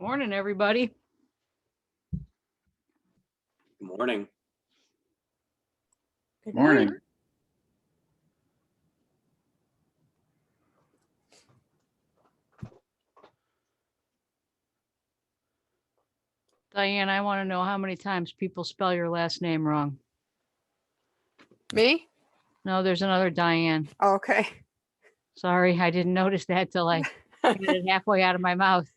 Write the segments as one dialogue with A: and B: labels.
A: Morning, everybody.
B: Good morning.
C: Good
D: Morning.
A: Diane, I want to know how many times people spell your last name wrong.
C: Me?
A: No, there's another Diane.
C: Oh, okay.
A: Sorry, I didn't notice that till I got it halfway out of my mouth.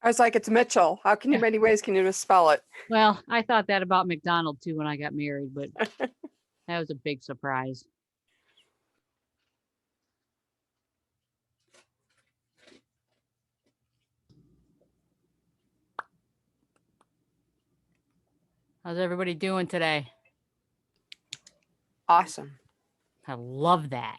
C: I was like, it's Mitchell. How many ways can you misspell it?
A: Well, I thought that about McDonald too when I got married, but that was a big surprise. How's everybody doing today?
C: Awesome.
A: I love that.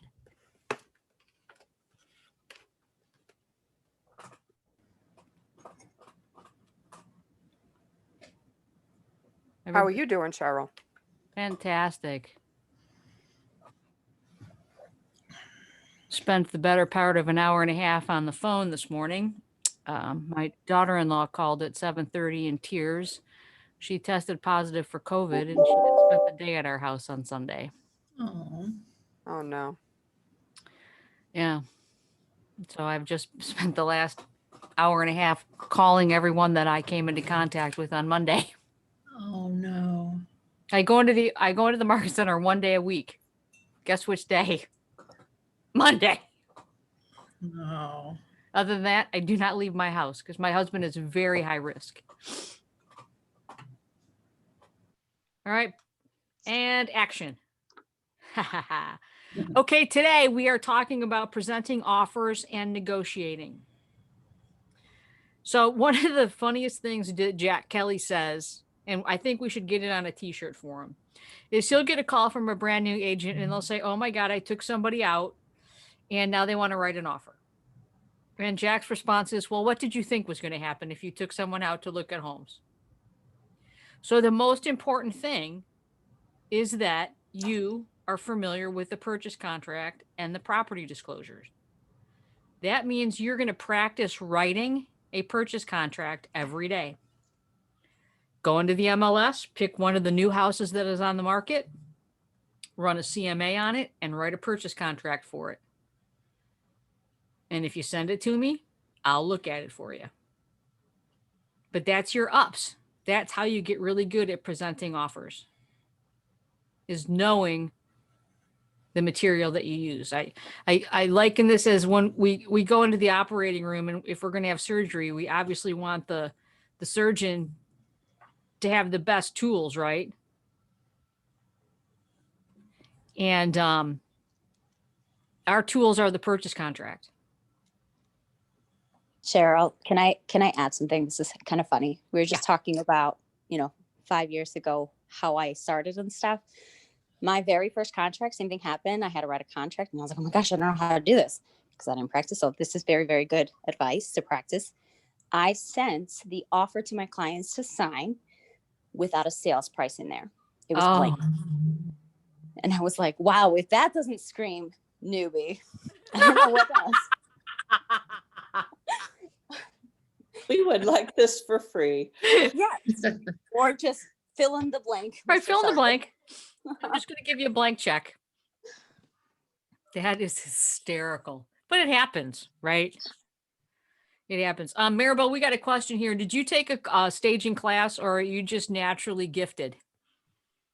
C: How are you doing, Cheryl?
A: Fantastic. Spent the better part of an hour and a half on the phone this morning. My daughter-in-law called at 7:30 in tears. She tested positive for COVID and she had spent the day at our house on Sunday.
D: Oh,
C: Oh, no.
A: Yeah. So I've just spent the last hour and a half calling everyone that I came into contact with on Monday.
D: oh no.
A: I go into the market center one day a week. Guess which day? Monday.
D: No.
A: Other than that, I do not leave my house because my husband is very high risk. All right. And action. Okay, today we are talking about presenting offers and negotiating. So one of the funniest things that Jack Kelly says, and I think we should get it on a t-shirt for him, is he'll get a call from a brand new agent and they'll say, oh my God, I took somebody out and now they want to write an offer. And Jack's response is, well, what did you think was going to happen if you took someone out to look at homes? So the most important thing is that you are familiar with the purchase contract and the property disclosures. That means you're going to practice writing a purchase contract every day. Go into the MLS, pick one of the new houses that is on the market, run a CMA on it, and write a purchase contract for it. And if you send it to me, I'll look at it for you. But that's your ups. That's how you get really good at presenting offers, is knowing the material that you use. I liken this as when we go into the operating room, and if we're going to have surgery, we obviously want the surgeon to have the best tools, right? And our tools are the purchase contract.
E: Cheryl, can I add something? This is kind of funny. We were just talking about, 5 years ago, how I started and stuff. My very first contract, same thing happened. I had to write a contract and I was like, oh my gosh, I don't know how to do this because I didn't practice. So this is very, very good advice to practice. I sent the offer to my clients to sign without a sales price in there. It was blank. And I was like, wow, if that doesn't scream newbie, I don't know what does.
F: We would like this for free.
E: Yeah. Or just fill in the blank.
A: Right, fill in the blank. I'm just going to give you a blank check. That is hysterical. But it happens, right? It happens. Maribel, we got a question here. Did you take a staging class or are you just naturally gifted?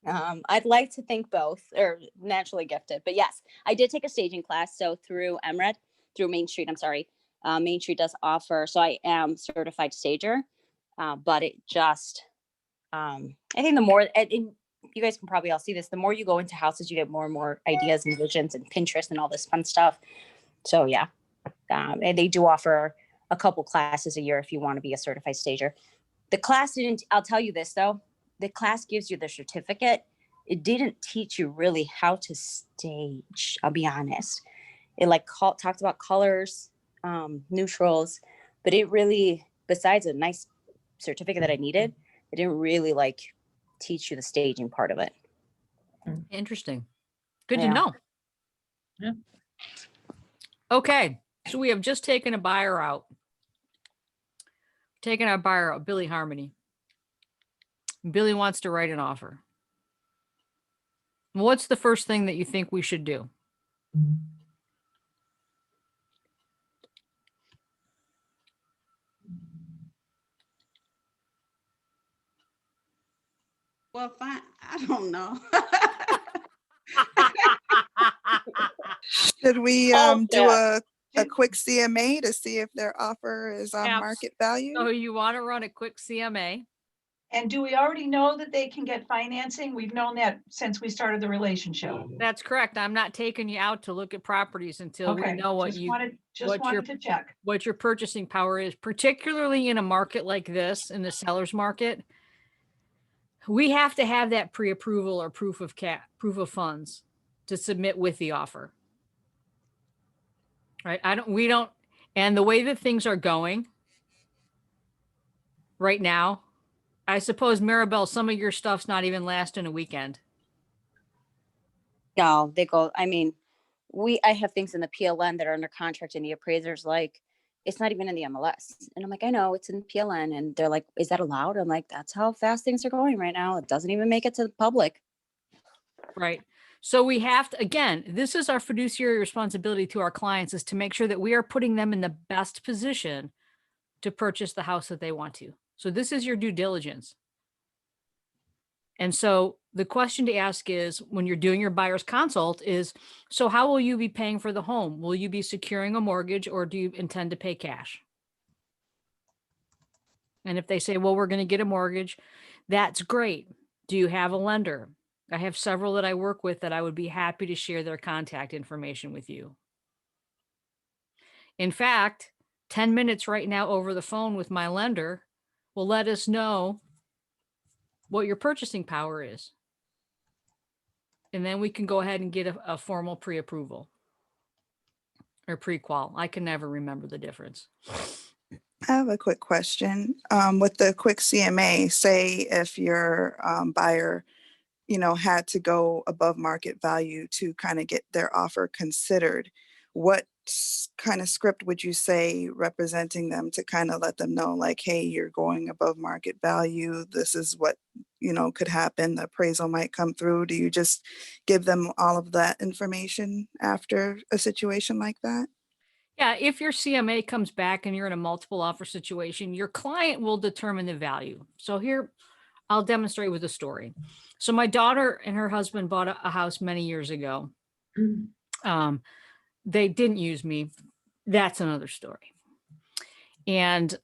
E: I'd like to think both, or naturally gifted. But yes, I did take a staging class. So through MRED, through Main Street, Main Street does offer. So I am certified stager, but it just, I think the more, and you guys can probably all see this, the more you go into houses, you get more and more ideas and visions and Pinterest and all this fun stuff. So yeah, and they do offer a couple classes a year if you want to be a certified stager. The class didn't, I'll tell you this though, the class gives you the certificate. It didn't teach you really how to stage, I'll be honest. It talked about colors, neutrals, but it really, besides a nice certificate that I needed, it didn't really teach you the staging part of it.
A: Interesting. Good to know.
D: Yeah.
A: Okay. So we have just taken a buyer out Taking our buyer out, Billy Harmony. Billy wants to write an offer. What's the first thing that you think we should do?
B: Well, fine. I don't know.
G: Should we
F: Hold
G: do
F: that.
G: a quick CMA to see if their offer is on market value?
A: So you want to run a quick CMA?
H: And do we already know that they can get financing? We've known that since we started the relationship.
A: That's correct. I'm not taking you out to look at properties until we
H: Okay,
A: know what
H: just
A: you
H: wanted to check.
A: what your purchasing power is, particularly in a market like this, in the seller's market. We have to have that pre-approval or proof of funds to submit with the offer. Right? And the way that things are going right now, I suppose, Maribel, some of your stuff's not even lasting a weekend.
E: No, they go, I mean, I have things in the PLN that are under contract and the appraiser's like, it's not even in the MLS. And I'm like, I know it's in PLN. And they're like, is that allowed? I'm like, that's how fast things are going right now. It doesn't even make it to the public.
A: Right. So we have to, again, this is our fiduciary responsibility to our clients, is to make sure that we are putting them in the best position to purchase the house that they want to. So this is your due diligence. And so the question to ask is, when you're doing your buyer's consult, is, so how will you be paying for the home? Will you be securing a mortgage, or do you intend to pay cash? And if they say, well, we're going to get a mortgage, that's great. Do you have a lender? I have several that I work with that I would be happy to share their contact information with you. In fact, 10 minutes right now over the phone with my lender will let us know what your purchasing power is. And then we can go ahead and get a formal pre-approval or pre-qual. I can never remember the difference.
G: I have a quick question. With the quick CMA, say if your buyer, had to go above market value to kind of get their offer considered, what kind of script would you say representing them to kind of let them know, like, hey, you're going above market value. This is what, could happen. The appraisal might come through. Do you just give them all of that information after a situation like that?
A: Yeah, if your CMA comes back and you're in a multiple offer situation, your client will determine the value. So here, I'll demonstrate with a story. So my daughter and her husband bought a house many years ago. They didn't use me. That's another story. And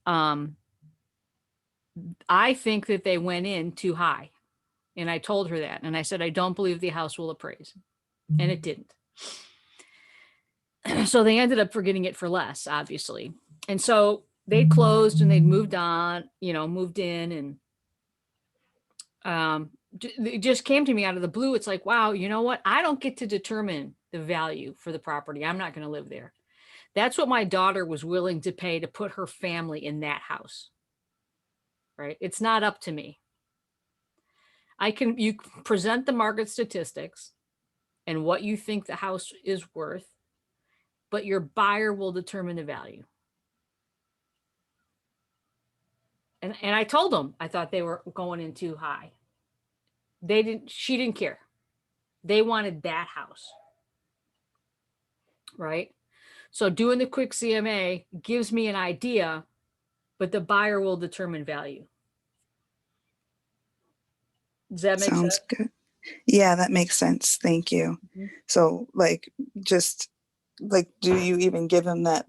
A: I think that they went in too high. And I told her that. And I said, I don't believe the house will appraise. And it didn't. So they ended up forgetting it for less, obviously. And so they closed and they'd moved on, moved in, and it just came to me out of the blue. It's like, wow, you know what? I don't get to determine the value for the property. I'm not going to live there. That's what my daughter was willing to pay to put her family in that house. Right? It's not up to me. You present the market statistics and what you think the house is worth, but your buyer will determine the value. And I told them I thought they were going in too high. She didn't care. They wanted that house. Right? So doing the quick CMA gives me an idea, but the buyer will determine value. Does that make
G: Sounds
A: sense?
G: good. Yeah, that makes sense. Thank you.
A: Mhm.
G: So do you even give them that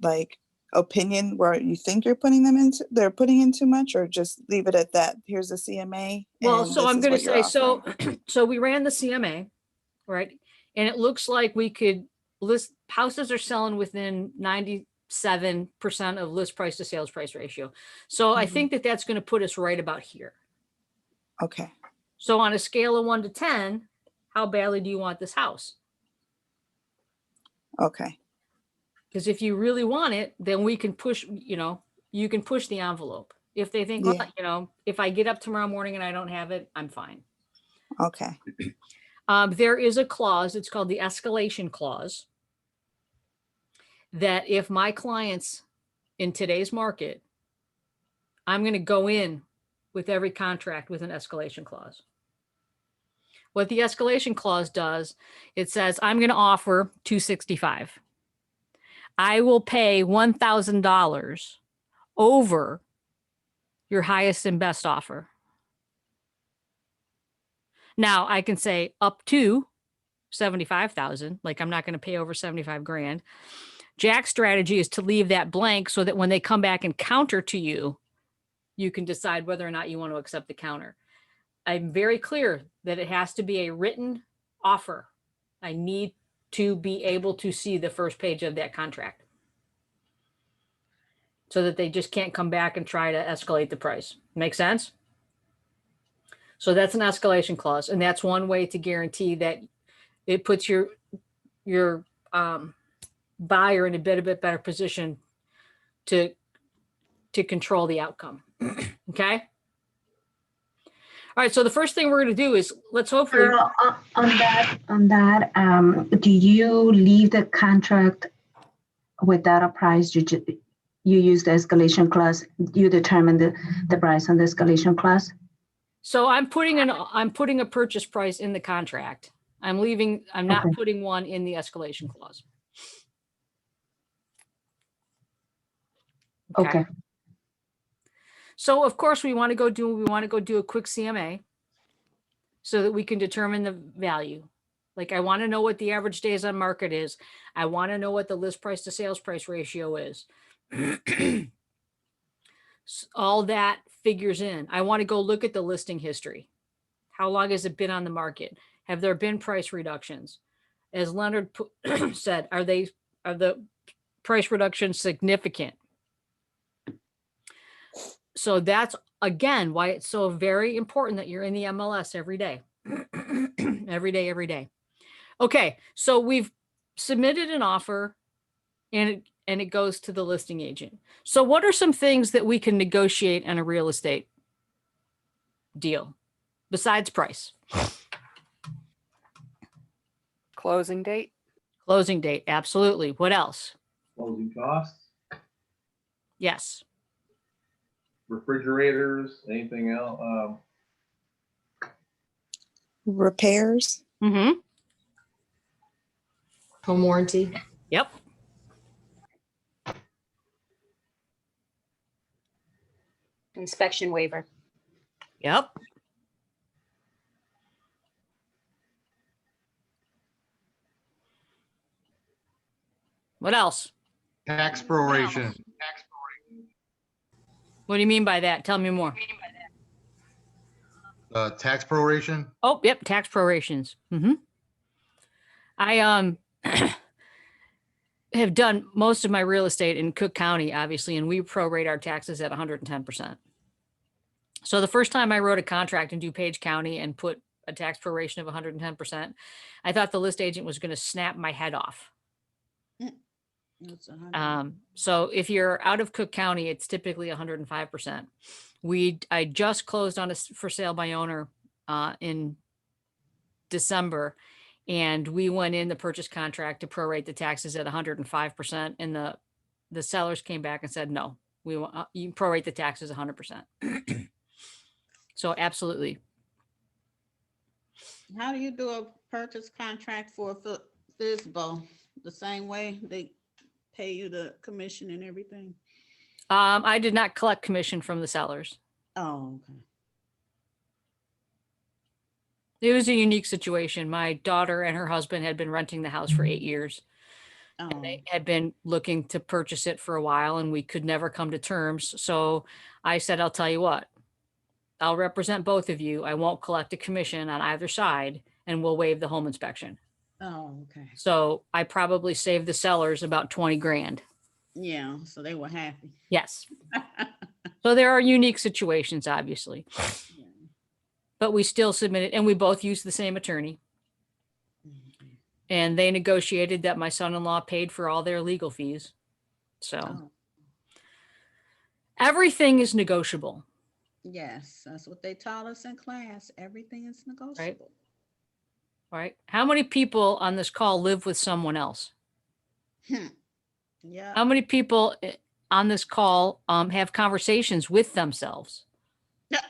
G: opinion where you think they're putting in too much, or just leave it at that? Here's the CMA.
A: Well, so I'm going to say,
G: so
A: so we ran the CMA, right? And it looks like we could list houses are selling within 97% of list price to sales price ratio. So I think that that's going to put us right about here.
G: Okay.
A: So on a scale of 1 to 10, how badly do you want this house?
G: Okay.
A: Because if you really want it, then we can push, you can push the envelope. If they think,
G: Yeah.
A: well, if I get up tomorrow morning and I don't have it, I'm fine.
G: Okay.
A: There is a clause, it's called the escalation clause, that if my clients in today's market I'm going to go in with every contract with an escalation clause. What the escalation clause does, it says, I'm going to offer $265. I will pay $1,000 over your highest and best offer. Now I can say up to 75,000, like I'm not going to pay over 75 grand. Jack's strategy is to leave that blank so that when they come back and counter to you, you can decide whether or not you want to accept the counter. I'm very clear that it has to be a written offer. I need to be able to see the first page of that contract so that they just can't come back and try to escalate the price. Make sense? So that's an escalation clause. And that's one way to guarantee that it puts your buyer in a bit better position to control the outcome. Okay. All right. So the first thing we're going to do is let's hopefully.
I: Girl, on that, do you leave the contract without a price? You use the escalation clause. You determine the price on the escalation clause.
A: So I'm putting a purchase price in the contract. I'm not putting one in the escalation clause.
I: Okay.
A: So of course we want to go do a quick CMA so that we can determine the value. Like I want to know what the average days on market is. I want to know what the list price to sales price ratio is. All that figures in. I want to go look at the listing history. How long has it been on the market? Have there been price reductions? As Leonard said, are the price reductions significant? So that's, again, why it's so very important that you're in the MLS every day. Every day. Okay, so we've submitted an offer and it goes to the listing agent. So what are some things that we can negotiate in a real estate deal besides price?
C: Closing date.
A: Closing date, absolutely. What else?
J: Closing costs,
A: Yes.
J: refrigerators, anything else?
G: Repairs.
A: Mm-hmm.
F: Home warranty.
A: Yep.
E: Inspection waiver.
A: Yep. What else?
K: Tax proration.
A: What do you mean by that? Tell me more.
K: Tax proration.
A: Oh, yep, tax prorations. Mm-hmm. I have done most of my real estate in Cook County, obviously, and we prorate our taxes at 110%. So the first time I wrote a contract in DuPage County and put a tax proration of 110%, I thought the list agent was going to snap my head off.
B: It's 100.
A: So if you're out of Cook County, it's typically 105%. I just closed on a for sale by owner in December, and we went in the purchase contract to prorate the taxes at 105%, and the sellers came back and said, no, we want you prorate the taxes 100%. So absolutely.
B: How do you do a purchase contract for a FISBO? The same way they pay you the commission and everything?
A: I did not collect commission from the sellers.
B: Oh, okay.
A: It was a unique situation. My daughter and her husband had been renting the house for 8 years.
B: Oh,
A: And they had been looking to purchase it for a while, and we could never come to terms. So I said, I'll tell you what, I'll represent both of you. I won't collect a commission on either side, and we'll waive the home inspection.
B: oh, okay.
A: So I probably saved the sellers about 20 grand.
B: Yeah, so they were happy.
A: Yes. So there are unique situations, obviously,
B: Yeah.
A: but we still submitted, and we both used the same attorney.
B: Mhm.
A: And they negotiated that my son-in-law paid for all their legal fees. So
B: Oh,
A: everything is negotiable,
B: yes, that's what they taught us in class. Everything is negotiable.
A: right? How many people on this call live with someone else?
B: Yeah.
A: How many people on this call have conversations with themselves.
B: Yeah.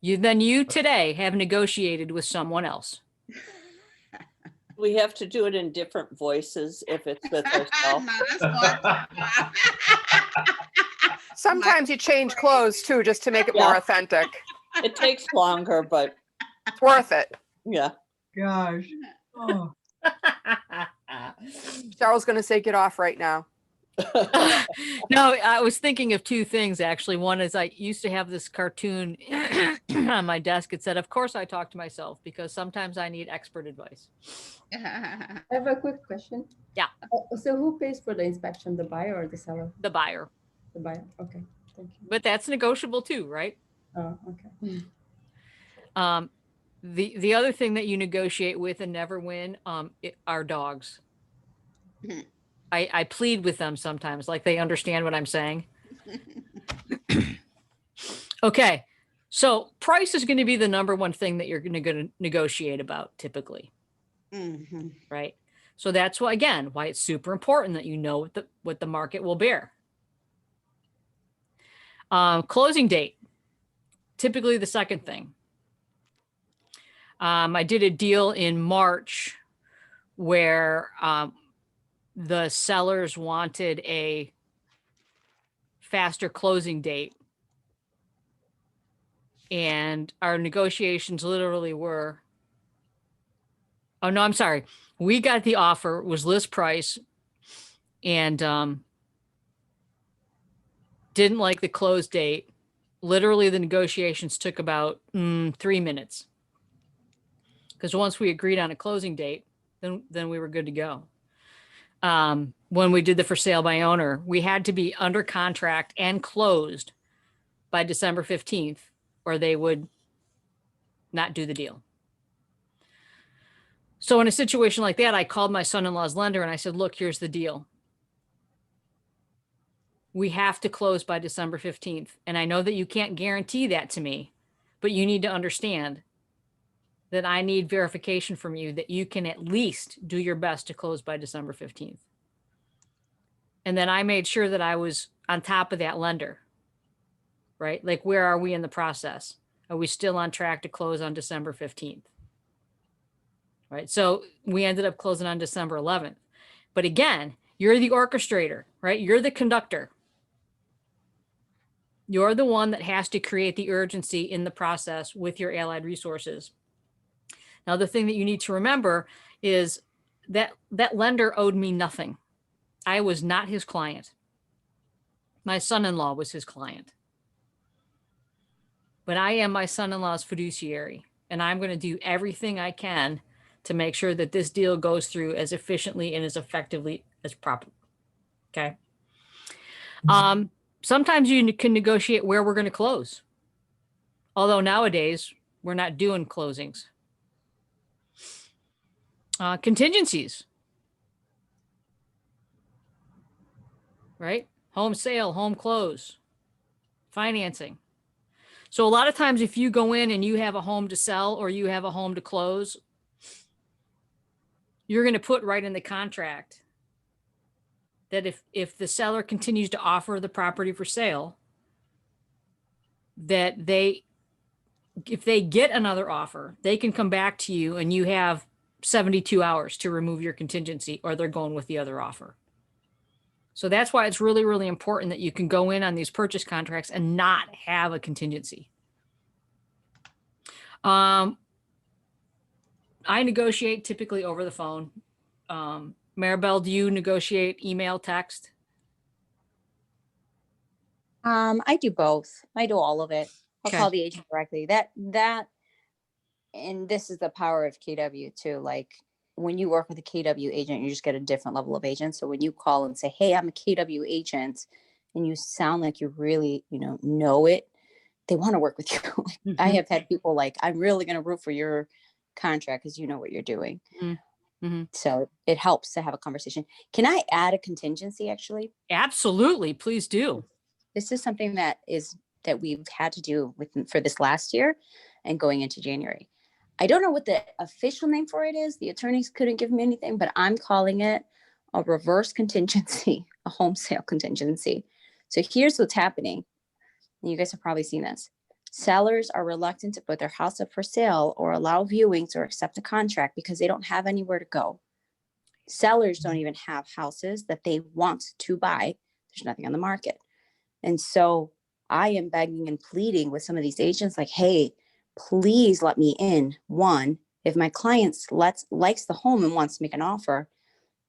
A: You today have negotiated with someone else.
F: We have to do it in different voices if it's with ourselves.
B: No, that's what-
C: Sometimes you change clothes too, just to make it more
F: Yeah.
C: authentic.
F: It takes longer, but
C: It's worth it.
F: yeah.
D: Gosh. Oh.
C: Cheryl's gonna say, get off right now.
A: No, I was thinking of two things actually. One is I used to have this cartoon on my desk. It said, of course I talk to myself because sometimes I need expert advice.
L: I have a quick question.
A: Yeah.
L: So who pays for the inspection, the buyer or the seller?
A: The buyer.
L: The buyer. Okay. Thank you.
A: But that's negotiable too, right?
L: Oh, okay.
A: The other thing that you negotiate with and never win are dogs.
B: Mhm.
A: I plead with them sometimes, like they understand what I'm saying. Okay, so price is going to be the number one thing that you're going to negotiate about typically,
B: Mhm.
A: right? So that's why, again, why it's super important that you know what the market will bear. Closing date, typically the second thing. I did a deal in March where the sellers wanted a faster closing date. And our negotiations literally were, oh no, I'm sorry. We got the offer, was list price, and didn't like the close date. Literally the negotiations took about 3 minutes. Because once we agreed on a closing date, then we were good to go. When we did the for sale by owner, we had to be under contract and closed by December 15th, or they would not do the deal. So in a situation like that, I called my son-in-law's lender and I said, look, here's the deal. We have to close by December 15th. And I know that you can't guarantee that to me, but you need to understand that I need verification from you that you can at least do your best to close by December 15th. And then I made sure that I was on top of that lender, right? Like, where are we in the process? Are we still on track to close on December 15th? Right. So we ended up closing on December 11th. But again, you're the orchestrator, right? You're the conductor. You're the one that has to create the urgency in the process with your allied resources. Now, the thing that you need to remember is that that lender owed me nothing. I was not his client. My son-in-law was his client. But I am my son-in-law's fiduciary, and I'm going to do everything I can to make sure that this deal goes through as efficiently and as effectively as proper. Okay. Sometimes you can negotiate where we're going to close. Although nowadays we're not doing closings. Contingencies. Right? Home sale, home close, financing. So a lot of times if you go in and you have a home to sell or you have a home to close, you're going to put right in the contract that if the seller continues to offer the property for sale, that if they get another offer, they can come back to you and you have 72 hours to remove your contingency, or they're going with the other offer. So that's why it's really, really important that you can go in on these purchase contracts and not have a contingency. I negotiate typically over the phone. Maribel, do you negotiate email, text?
E: I do both. I do all of it. I'll
A: Okay.
E: call the agent directly. And this is the power of KW too. Like, when you work with a KW agent, you just get a different level of agent. So when you call and say, hey, I'm a KW agent, and you sound like you really, know it, they want to work with you. I have had people like, I'm really going to root for your contract because you know what you're doing.
A: Mm-hmm.
E: So it helps to have a conversation. Can I add a contingency actually?
A: Absolutely. Please do.
E: This is something that we've had to do for this last year and going into January. I don't know what the official name for it is. The attorneys couldn't give me anything, but I'm calling it a reverse contingency. a home sale contingency. So here's what's happening. You guys have probably seen this. Sellers are reluctant to put their house up for sale or allow viewings or accept a contract because they don't have anywhere to go. Sellers don't even have houses that they want to buy. There's nothing on the market. And so I am begging and pleading with some of these agents like, hey, please let me in. One, if my client likes the home and wants to make an offer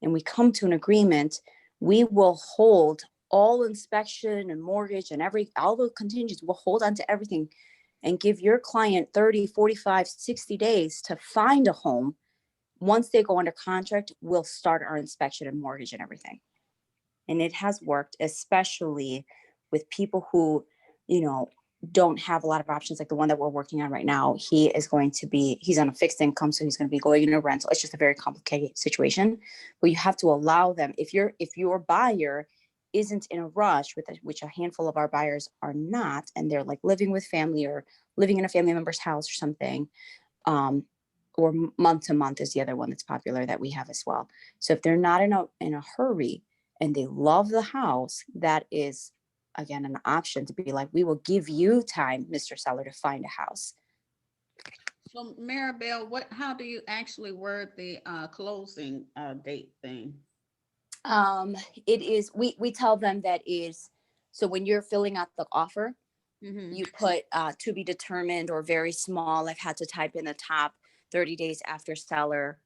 E: and we come to an agreement, we will hold all inspection and mortgage and all the contingencies. We'll hold on to everything and give your client 30, 45, 60 days to find a home. Once they go under contract, we'll start our inspection and mortgage and everything. And it has worked, especially with people who, don't have a lot of options. Like the one that we're working on right now, he's on a fixed income, so he's going to be going into rental. It's just a very complicated situation, but you have to allow them. If your buyer isn't in a rush, which a handful of our buyers are not, and they're like living with family or living in a family member's house or something, or month to month is the other one that's popular that we have as well. So if they're not in a hurry and they love the house, that is, again, an option to be like, we will give you time, Mr. Seller, to find a house.
B: So Maribel, how do you actually word the closing date thing?
E: It is, we tell them that is, so when you're filling out the offer, you put to be determined or very small. I've had to type in the top 30 days after seller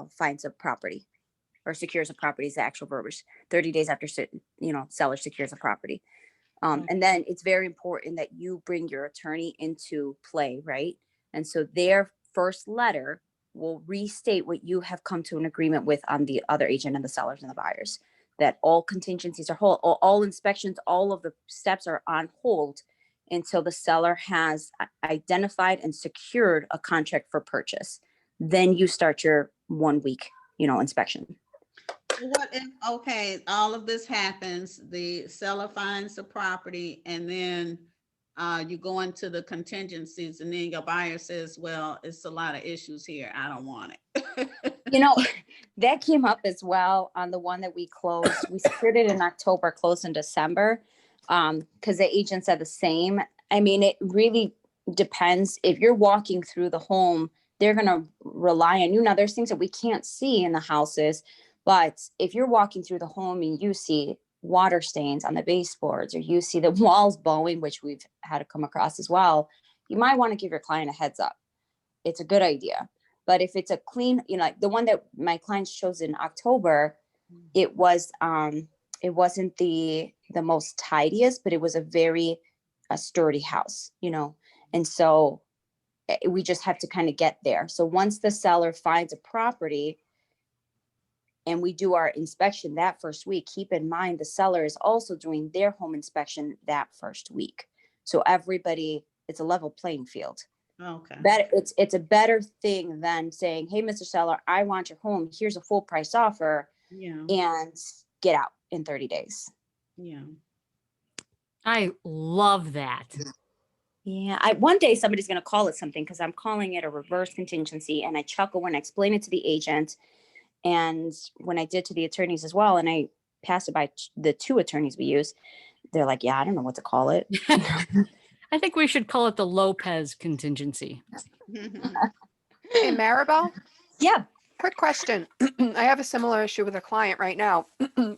E: finds a property or secures a property is the actual verbiage. 30 days after, seller secures a property. And then it's very important that you bring your attorney into play, right? And so their first letter will restate what you have come to an agreement with on the other agent and the sellers and the buyers, that all contingencies are hold, all inspections, all of the steps are on hold until the seller has identified and secured a contract for purchase. Then you start your 1 week, inspection.
B: What if, okay, all of this happens, the seller finds the property and then you go into the contingencies and then your buyer says, well, it's a lot of issues here, I don't want it.
E: That came up as well on the one that we closed. We secured it in October, closed in December, because the agent said the same. I mean, it really depends. If you're walking through the home, they're going to rely on you. Now, there's things that we can't see in the houses, but if you're walking through the home and you see water stains on the baseboards or you see the walls bowing, which we've had to come across as well, you might want to give your client a heads up. It's a good idea. But if it's a clean, like the one that my clients chose in October, it wasn't the most tidiest, but it was a very sturdy house, and so we just have to kind of get there. So once the seller finds a property and we do our inspection that first week, keep in mind the seller is also doing their home inspection that first week. So everybody, it's a level playing field.
B: Okay.
E: It's a better thing than saying, hey, Mr. Seller, I want your home. Here's a full price offer.
B: Yeah.
E: And get out in 30 days.
B: Yeah.
A: I love that.
E: Yeah. One day somebody's going to call it something because I'm calling it a reverse contingency. And I chuckle when I explain it to the agent. And when I did to the attorneys as well, and I passed it by the 2 attorneys we use, they're like, yeah, I don't know what to call it.
A: I think we should call it the Lopez contingency.
C: Hey, Maribel?
E: Yeah.
C: Quick question. I have a similar issue with a client right now.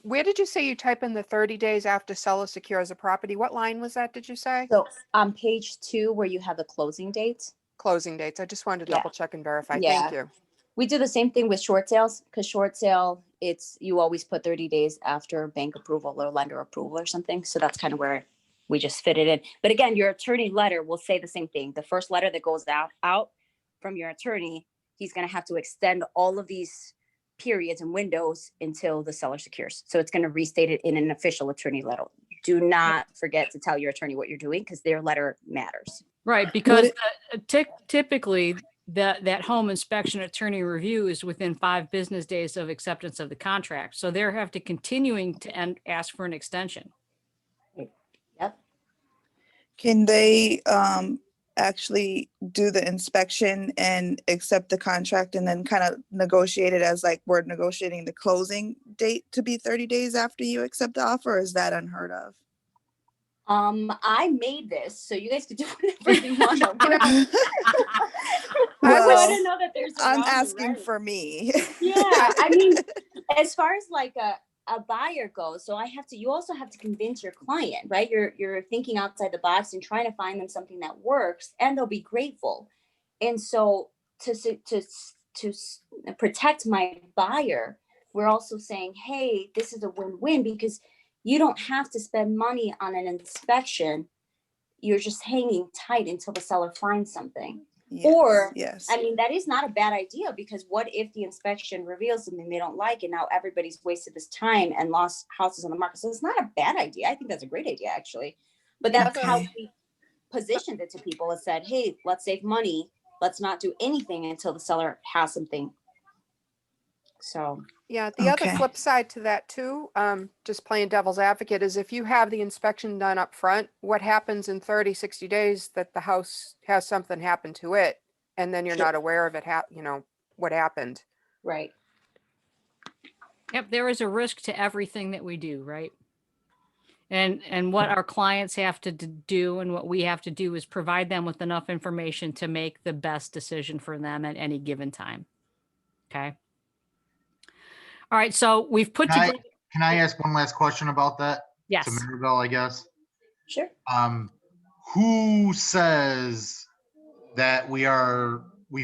C: Where did you say you type in the 30 days after seller secures a property? What line was that, did you say?
E: So on page 2, where you have the closing dates.
C: Closing dates. I just wanted to
E: Yeah.
C: double check and verify.
E: Yeah.
C: Thank you.
E: We do the same thing with short sales, because short sale, you always put 30 days after bank approval or lender approval or something. So that's kind of where we just fit it in. But again, your attorney letter will say the same thing. The first letter that goes out from your attorney, he's going to have to extend all of these periods and windows until the seller secures. So it's going to restate it in an official attorney letter. Do not forget to tell your attorney what you're doing, because their letter matters.
A: Right, because typically that home inspection attorney review is within 5 business days of acceptance of the contract. So they have to continuing to ask for an extension.
E: Yep.
G: Can they actually do the inspection and accept the contract and then kind of negotiate it as like we're negotiating the closing date to be 30 days after you accept the offer? Or is that unheard of?
E: I made this, so you guys can do whatever you want.
C: I
E: I
G: Well,
E: don't know that there's a
G: I'm
E: wrong and
G: asking
E: right.
G: for me.
E: Yeah, I mean, as far as like a buyer goes, so you also have to convince your client, right? You're thinking outside the box and trying to find them something that works, and they'll be grateful. And so to protect my buyer, we're also saying, hey, this is a win-win because you don't have to spend money on an inspection. You're just hanging tight until the seller finds something.
G: Yes,
E: Or,
G: yes.
E: I mean, that is not a bad idea because what if the inspection reveals something they don't like and now everybody's wasted this time and lost houses on the market? So it's not a bad idea. I think that's a great idea, actually. But that's how
G: Okay.
E: we positioned it to people and said, hey, let's save money. Let's not do anything until the seller has something. So
C: Yeah, the other
G: Okay.
C: flip side to that too, just playing devil's advocate, is if you have the inspection done up front, what happens in 30, 60 days that the house has something happen to it, and then you're
E: Sure.
C: not aware of it, what happened.
E: right.
A: Yep, there is a risk to everything that we do, right? And what our clients have to do and what we have to do is provide them with enough information to make the best decision for them at any given time. Okay. All right. So we've put
K: Can I,
A: together.
K: can I ask one last question about that? To
A: Yes.
K: Maribel, I guess.
E: Sure.
K: Who says that we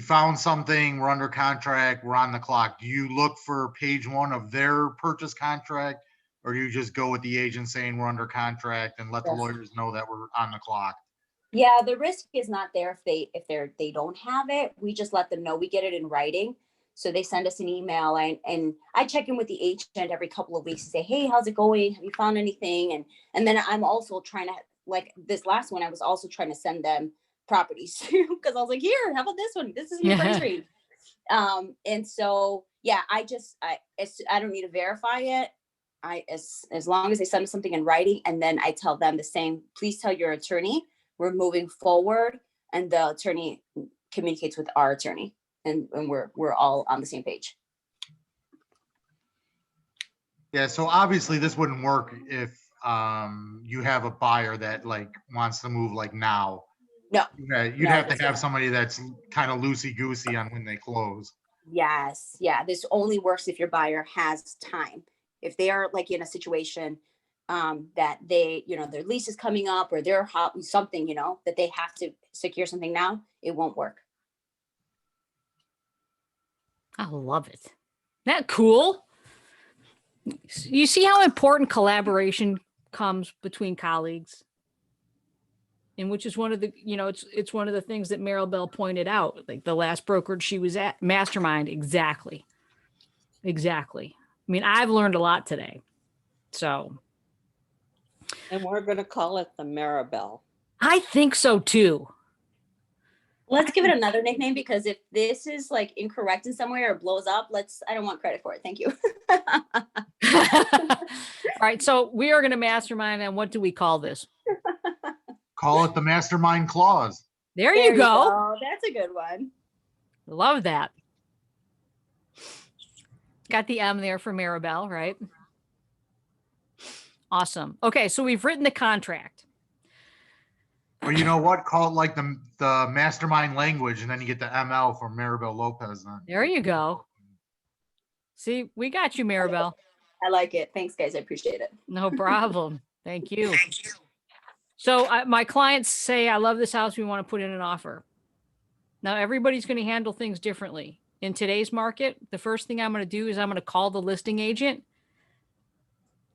K: found something, we're under contract, we're on the clock? Do you look for page one of their purchase contract, or do you just go with the agent saying we're under contract and let the
E: Yes.
K: lawyers know that we're on the clock?
E: Yeah, the risk is not there if they don't have it. We just let them know. We get it in writing. So they send us an email and I check in with the agent every couple of weeks to say, hey, how's it going? Have you found anything? And then I'm also trying to, like this last one, I was also trying to send them properties because I was like, here, how about this one? This is your price range. And so yeah, I don't need to verify it. As long as they send me something in writing, and then I tell them the same, please tell your attorney we're moving forward, and the attorney communicates with our attorney, and we're all on the same page.
K: Yeah, so obviously this wouldn't work if you have a buyer that like wants to move like now.
E: No.
K: Yeah, you'd
E: No,
K: have to
E: that's
K: have
E: not.
K: somebody that's kind of loosey-goosey on when they close.
E: Yes, yeah, this only works if your buyer has time. If they are like in a situation that they, their lease is coming up or they're something, that they have to secure something now, it won't work.
A: I love it. Isn't that cool? You see how important collaboration comes between colleagues? And which is one of the, it's one of the things that Maribel pointed out, like the last brokerage she was at, Mastermind. Exactly. Exactly. I mean, I've learned a lot today. So.
F: And we're going to call it the Maribel.
A: I think so too.
E: Let's give it another nickname, because if this is like incorrect in some way or blows up, I don't want credit for it. Thank you.
A: All right. So we are going to mastermind. And what do we call this?
K: Call it the mastermind clause.
A: There you go.
E: That's a good one.
A: Love that. Got the M there for Maribel, right? Awesome. Okay. So we've written the contract.
K: Or you know what? Call it like the mastermind language, and then you get the ML from Maribel Lopez. Then.
A: There you go. See, we got you, Maribel.
E: I like it. Thanks, guys. I appreciate it.
A: No problem. Thank you. So my clients say, I love this house. We want to put in an offer. Now, everybody's going to handle things differently. In today's market, the first thing I'm going to do is I'm going to call the listing agent,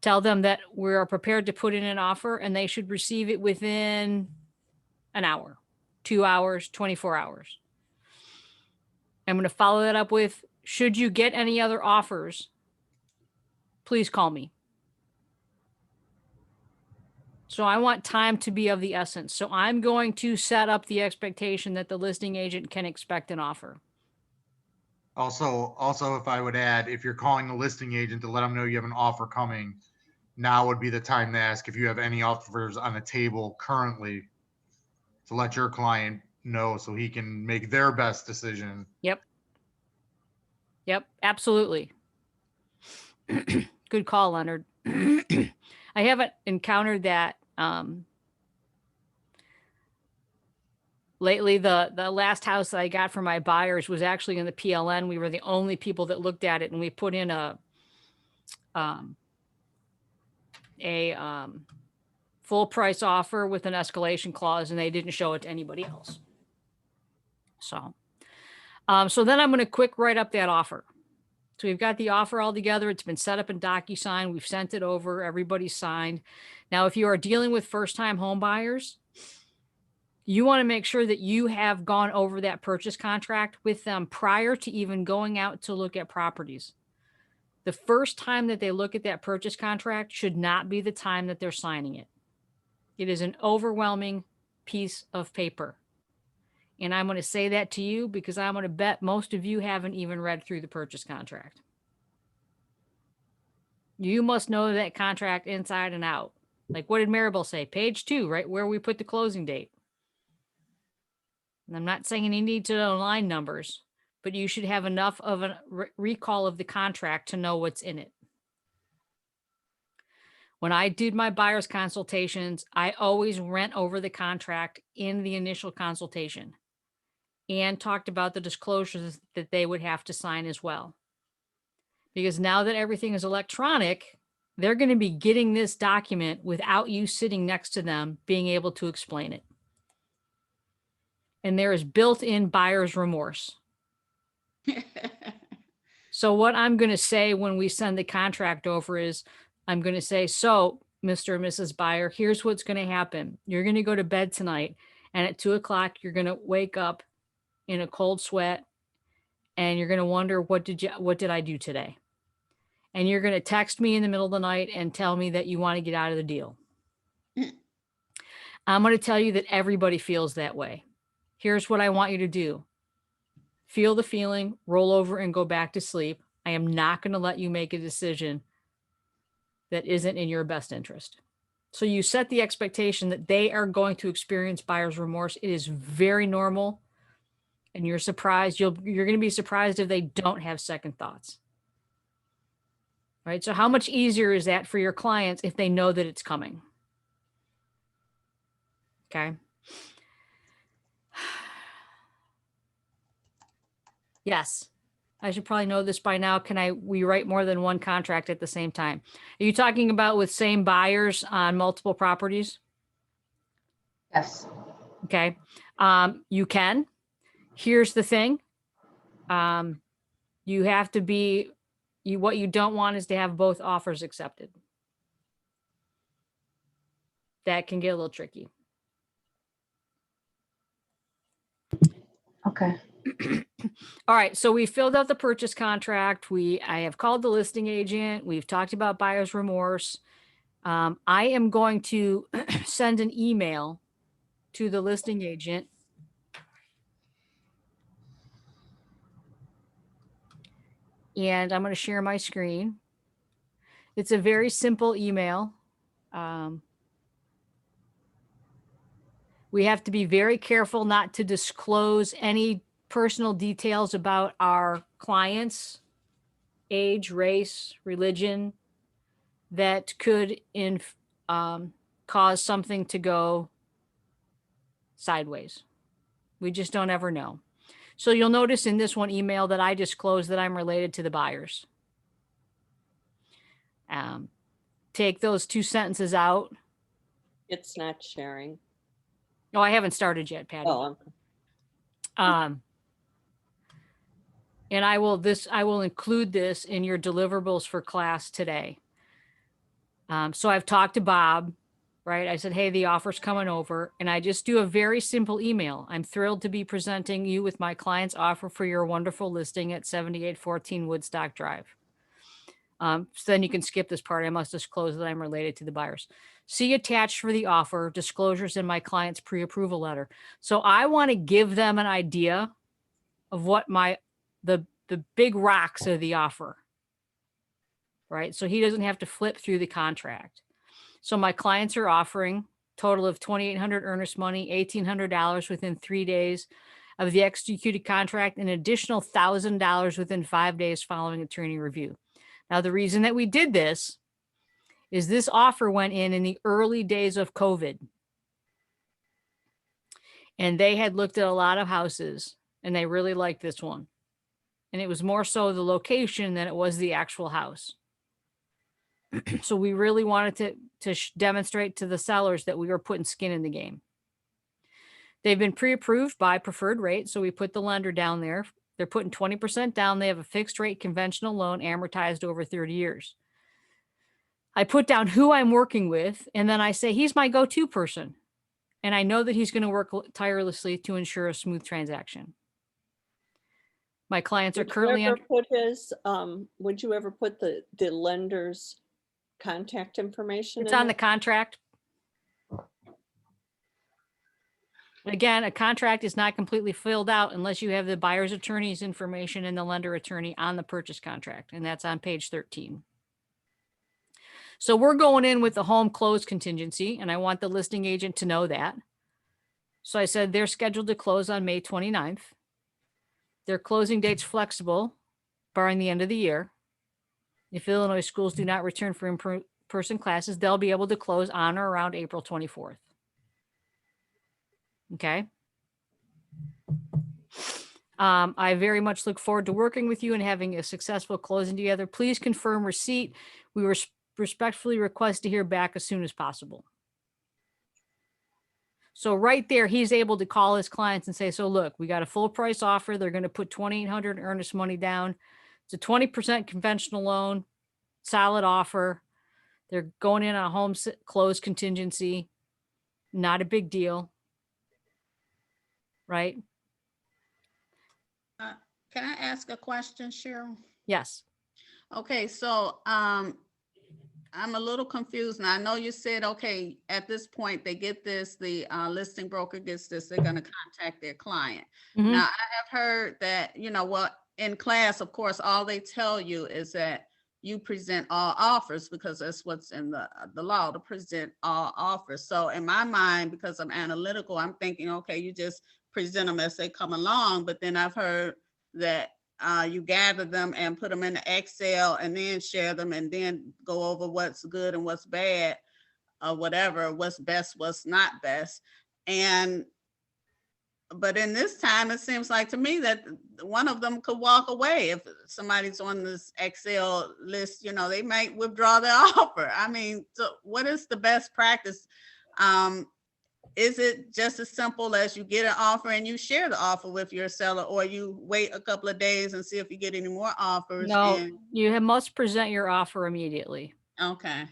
A: tell them that we're prepared to put in an offer, and they should receive it within an hour, 2 hours, 24 hours. I'm going to follow that up with, should you get any other offers, please call me. So I want time to be of the essence. So I'm going to set up the expectation that the listing agent can expect an offer.
K: Also, if I would add, if you're calling the listing agent to let them know you have an offer coming, now would be the time to ask if you have any offers on the table currently, to let your client know so he can make their best decision.
A: Yep. Yep, absolutely. Good call, Leonard. I haven't encountered that lately. The last house that I got for my buyers was actually in the PLN. We were the only people that looked at it, and we put in a full price offer with an escalation clause, and they didn't show it to anybody else. So, so then I'm going to quick write up that offer. So we've got the offer all together. It's been set up in DocuSign. We've sent it over. Everybody's signed. Now, if you are dealing with first-time home buyers, you want to make sure that you have gone over that purchase contract with them prior to even going out to look at properties. The first time that they look at that purchase contract should not be the time that they're signing it. It is an overwhelming piece of paper. And I'm going to say that to you because I'm going to bet most of you haven't even read through the purchase contract. You must know that contract inside and out. Like, what did Maribel say? Page 2, right where we put the closing date. And I'm not saying you need to know line numbers, but you should have enough of a recall of the contract to know what's in it. When I did my buyer's consultations, I always went over the contract in the initial consultation and talked about the disclosures that they would have to sign as well. Because now that everything is electronic, they're going to be getting this document without you sitting next to them being able to explain it. And there is built-in buyer's remorse. So what I'm going to say when we send the contract over is, I'm going to say, so Mr. and Mrs. Buyer, here's what's going to happen. You're going to go to bed tonight, and at 2 o'clock, you're going to wake up in a cold sweat, and you're going to wonder, what did I do today? And you're going to text me in the middle of the night and tell me that you want to get out of the deal. I'm going to tell you that everybody feels that way. Here's what I want you to do. Feel the feeling, roll over and go back to sleep. I am not going to let you make a decision that isn't in your best interest. So you set the expectation that they are going to experience buyer's remorse. It is very normal. And you're surprised. You're going to be surprised if they don't have second thoughts. Right? So how much easier is that for your clients if they know that it's coming? Okay. Yes. I should probably know this by now. We write more than one contract at the same time? Are you talking about with same buyers on multiple properties?
I: Yes.
A: Okay. You can. Here's the thing. You have to be, what you don't want is to have both offers accepted. That can get a little tricky.
I: Okay.
A: All right. So we filled out the purchase contract. I have called the listing agent. We've talked about buyer's remorse. I am going to send an email to the listing agent. And I'm going to share my screen. It's a very simple email. We have to be very careful not to disclose any personal details about our clients, age, race, religion, that could cause something to go sideways. We just don't ever know. So you'll notice in this one email that I disclose that I'm related to the buyers. Take those 2 sentences out.
F: It's not sharing.
A: Oh, I haven't started yet, Patty.
F: Oh,
A: And I will include this in your deliverables for class today. So I've talked to Bob, right? I said, hey, the offer's coming over, and I just do a very simple email. I'm thrilled to be presenting you with my client's offer for your wonderful listing at 7814 Woodstock Drive. So then you can skip this part. I must disclose that I'm related to the buyers. See attached for the offer, disclosures in my client's pre-approval letter. So I want to give them an idea of what the big rocks of the offer, right? So he doesn't have to flip through the contract. So my clients are offering total of 2,800 earnest money, $1,800 within 3 days of the executed contract, an additional $1,000 within 5 days following attorney review. Now, the reason that we did this is this offer went in the early days of COVID. And they had looked at a lot of houses and they really liked this one. And it was more so the location than it was the actual house. So we really wanted to demonstrate to the sellers that we were putting skin in the game. They've been pre-approved by preferred rate. So we put the lender down there. They're putting 20% down. They have a fixed rate conventional loan amortized over 30 years. I put down who I'm working with, and then I say, he's my go-to person. And I know that he's going to work tirelessly to ensure a smooth transaction. My clients are currently
F: Would you ever put the lender's contact information?
A: It's
F: in
A: on the
F: there?
A: contract. Again, a contract is not completely filled out unless you have the buyer's attorney's information and the lender attorney on the purchase contract. And that's on page 13. So we're going in with the home close contingency, and I want the listing agent to know that. So I said they're scheduled to close on May 29th. Their closing date's flexible, barring the end of the year. If Illinois schools do not return for in-person classes, they'll be able to close on or around April 24th. Okay. I very much look forward to working with you and having a successful closing together. Please confirm receipt. We respectfully request to hear back as soon as possible. So right there, he's able to call his clients and say, so look, we got a full price offer. They're going to put 2,800 earnest money down. It's a 20% conventional loan, solid offer. They're going in on a home close contingency. Not a big deal. Right?
B: Can I ask a question, Cheryl?
A: Yes.
B: Okay, so I'm a little confused. Now, I know you said, okay, at this point, they get this, the listing broker gets this, they're going to contact their client.
A: Mhm.
B: Now, I have heard that, you know, what in class, of course, all they tell you is that you present all offers because that's what's in the law, to present all offers. So in my mind, because I'm analytical, I'm thinking, okay, you just present them as they come along. But then I've heard that you gather them and put them in the Excel and then share them and then go over what's good and what's bad or whatever, what's best, what's not best. But in this time, it seems like to me that one of them could walk away. If somebody's on this Excel list, you know, they might withdraw their offer. I mean, so what is the best practice? Is it just as simple as you get an offer and you share the offer with your seller, or you wait a couple of days and see if you get any more offers?
A: No, you must present your offer immediately.
B: Okay.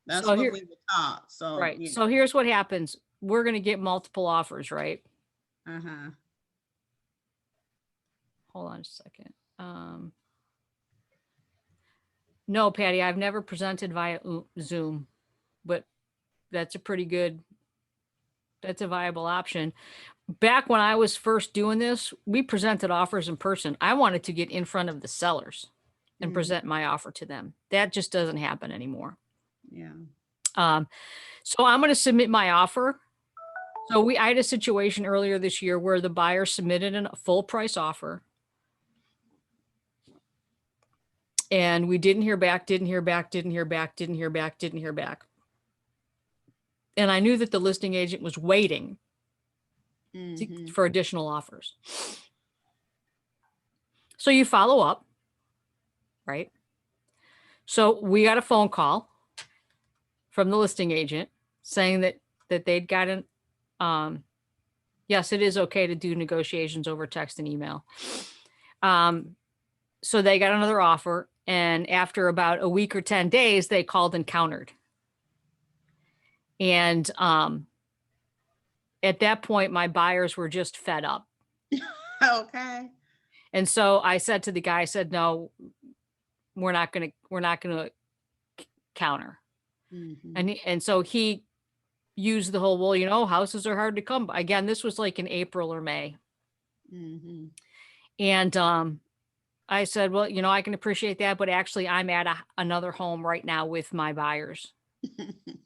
B: That's
A: So
B: what
A: here-
B: we were taught. So,
A: Right.
B: yeah.
A: So here's what happens. We're going to get multiple offers, right?
B: Uh-huh.
A: Hold on a second. No, Patty, I've never presented via Zoom, but that's a viable option. Back when I was first doing this, we presented offers in person. I wanted to get in front of the sellers and present my offer to them. That just doesn't happen anymore.
B: Yeah.
A: So I'm going to submit my offer. So I had a situation earlier this year where the buyer submitted a full price offer. And we didn't hear back. And I knew that the listing agent was waiting for additional offers. So you follow up, right? So we got a phone call from the listing agent saying that they'd gotten, yes, it is okay to do negotiations over text and email. So they got another offer, and after about a week or 10 days, they called and countered. And at that point, my buyers were just fed up.
B: Okay.
A: And so I said to the guy, I said, no, we're not going to counter. And so he used the whole, well, you know, houses are hard to come by. Again, this was like in April or May. And I said, well, you know, I can appreciate that, but actually I'm at another home right now with my buyers.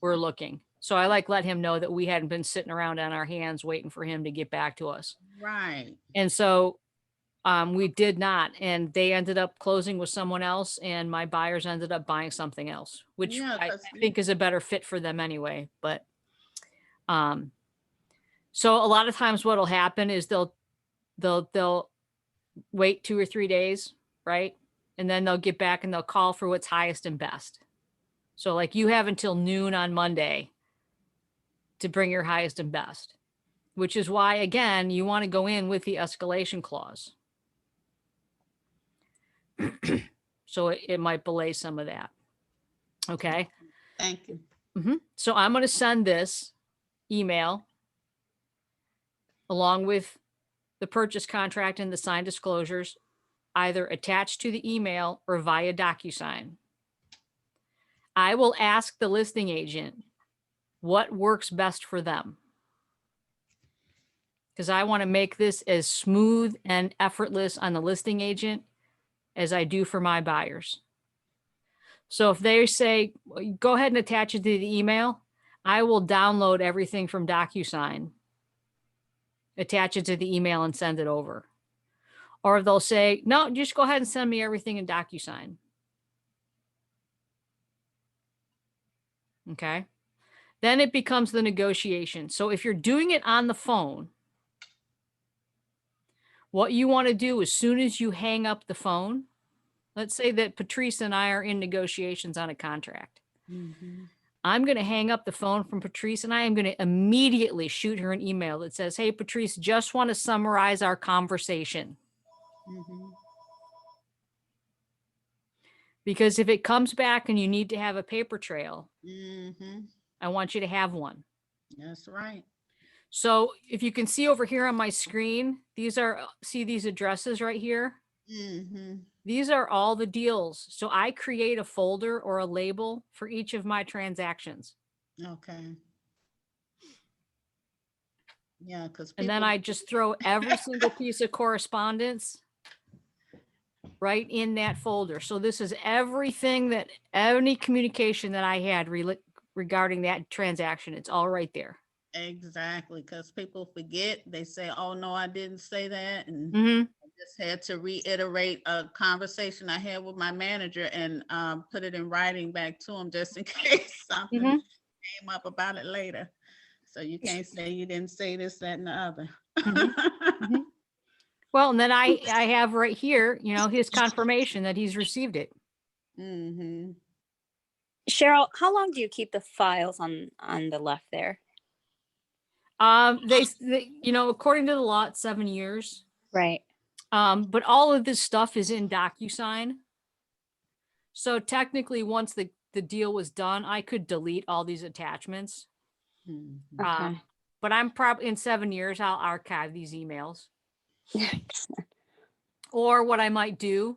A: We're looking. So I like let him know that we hadn't been sitting around on our hands waiting for him to get back to us.
B: Right.
A: And so we did not, and they ended up closing with someone else, and my buyers ended up buying something else, which
B: Yeah,
A: I
B: 'cause
A: think is a better fit for them anyway. But so a lot of times what'll happen is they'll wait 2 or 3 days, right? And then they'll get back and they'll call for what's highest and best. So like you have until noon on Monday to bring your highest and best, which is why, again, you want to go in with the escalation clause. So it might belay some of that. Okay.
B: thank you.
A: So I'm going to send this email along with the purchase contract and the signed disclosures, either attached to the email or via DocuSign. I will ask the listing agent what works best for them, because I want to make this as smooth and effortless on the listing agent as I do for my buyers. So if they say, go ahead and attach it to the email, I will download everything from DocuSign, attach it to the email and send it over. Or they'll say, no, just go ahead and send me everything in DocuSign. Okay. Then it becomes the negotiation. So if you're doing it on the phone, what you want to do as soon as you hang up the phone, let's say that Patrice and I are in negotiations on a contract. I'm going to hang up the phone from Patrice and I am going to immediately shoot her an email that says, hey, Patrice, just want to summarize our conversation. Because if it comes back and you need to have a paper trail, I want you to have one.
B: That's right.
A: So if you can see over here on my screen, these are, see these addresses right here? These are all the deals. So I create a folder or a label for each of my transactions.
B: Okay. Yeah, because
A: And then I just throw every single piece of correspondence right in that folder. So this is everything that, any communication that I had regarding that transaction. It's all right there.
B: Exactly, because people forget. They say, "Oh no, I didn't say that," and I just had to reiterate a conversation I had with my manager and put it in writing back to him just in case something came up about it later. So you can't say you didn't say this, that, and the other.
A: Well, and then I have right here, you know, his confirmation that he's received it.
E: Cheryl, how long do you keep the files on the left there?
A: They, you know, according to the law, it's 7 years.
E: Right.
A: But all of this stuff is in DocuSign. So technically, once the deal was done, I could delete all these attachments.
E: Okay.
A: But I'm probably in 7 years, I'll archive these emails. Or what I might do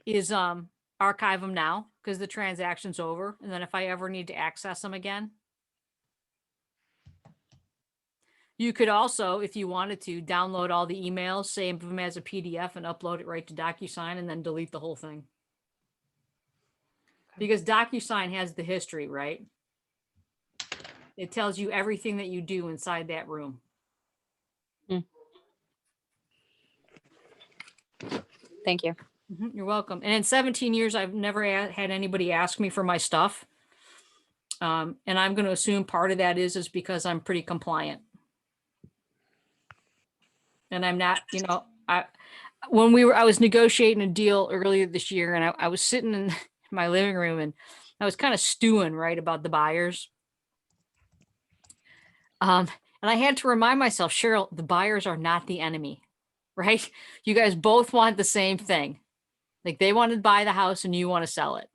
A: is archive them now because the transaction's over. And then if I ever need to access them again, you could also, if you wanted to, download all the emails, save them as a PDF and upload it right to DocuSign and then delete the whole thing. Because DocuSign has the history, right? It tells you everything that you do inside that room.
E: Thank you.
A: You're welcome. And in 17 years, I've never had anybody ask me for my stuff. And I'm going to assume part of that is because I'm pretty compliant. And I'm not, you know, I was negotiating a deal earlier this year and I was sitting in my living room and I was kind of stewing, right, about the buyers. And I had to remind myself, Cheryl, the buyers are not the enemy, right? You guys both want the same thing. Like they want to buy the house and you want to sell it.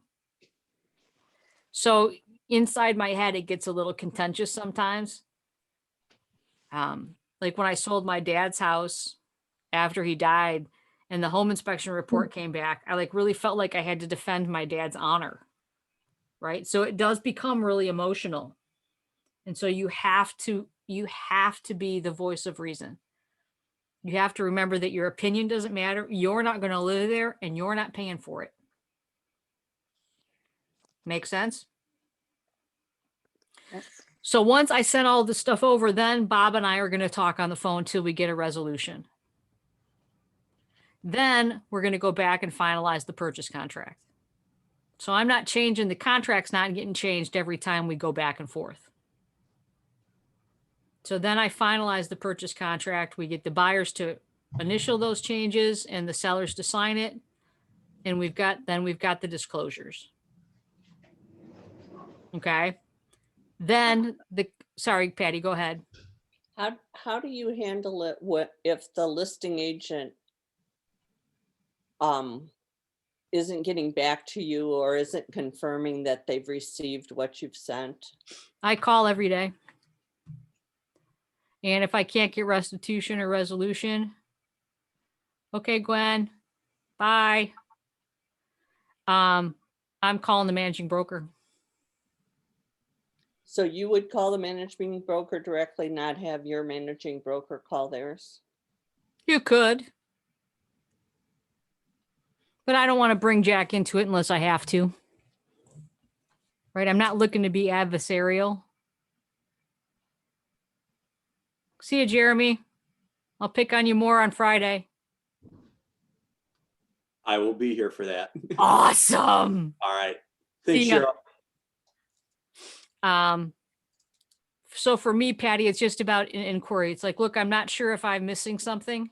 A: So inside my head, it gets a little contentious sometimes. Like when I sold my dad's house after he died and the home inspection report came back, I like really felt like I had to defend my dad's honor. Right. So it does become really emotional. And so you have to be the voice of reason. You have to remember that your opinion doesn't matter. You're not going to live there and you're not paying for it. Make sense?
E: Yes.
A: So once I send all this stuff over, then Bob and I are going to talk on the phone till we get a resolution. Then we're going to go back and finalize the purchase contract. So I'm not changing, the contract's not getting changed every time we go back and forth. So then I finalize the purchase contract. We get the buyers to initial those changes and the sellers to sign it. And we've got the disclosures. Okay. Then sorry, Patty, go ahead.
F: How do you handle it if the listing agent isn't getting back to you or isn't confirming that they've received what you've sent?
A: I call every day. And if I can't get restitution or resolution, okay, Gwen, bye. I'm calling the managing broker.
F: So you would call the managing broker directly, not have your managing broker call theirs?
A: You could. But I don't want to bring Jack into it unless I have to. Right? I'm not looking to be adversarial. See you, Jeremy. I'll pick on you more on Friday.
M: I will be here for that.
A: Awesome.
M: All right. Thanks,
A: See ya.
M: Cheryl.
A: So for me, Patty, it's just about an inquiry. It's like, look, I'm not sure if I'm missing something.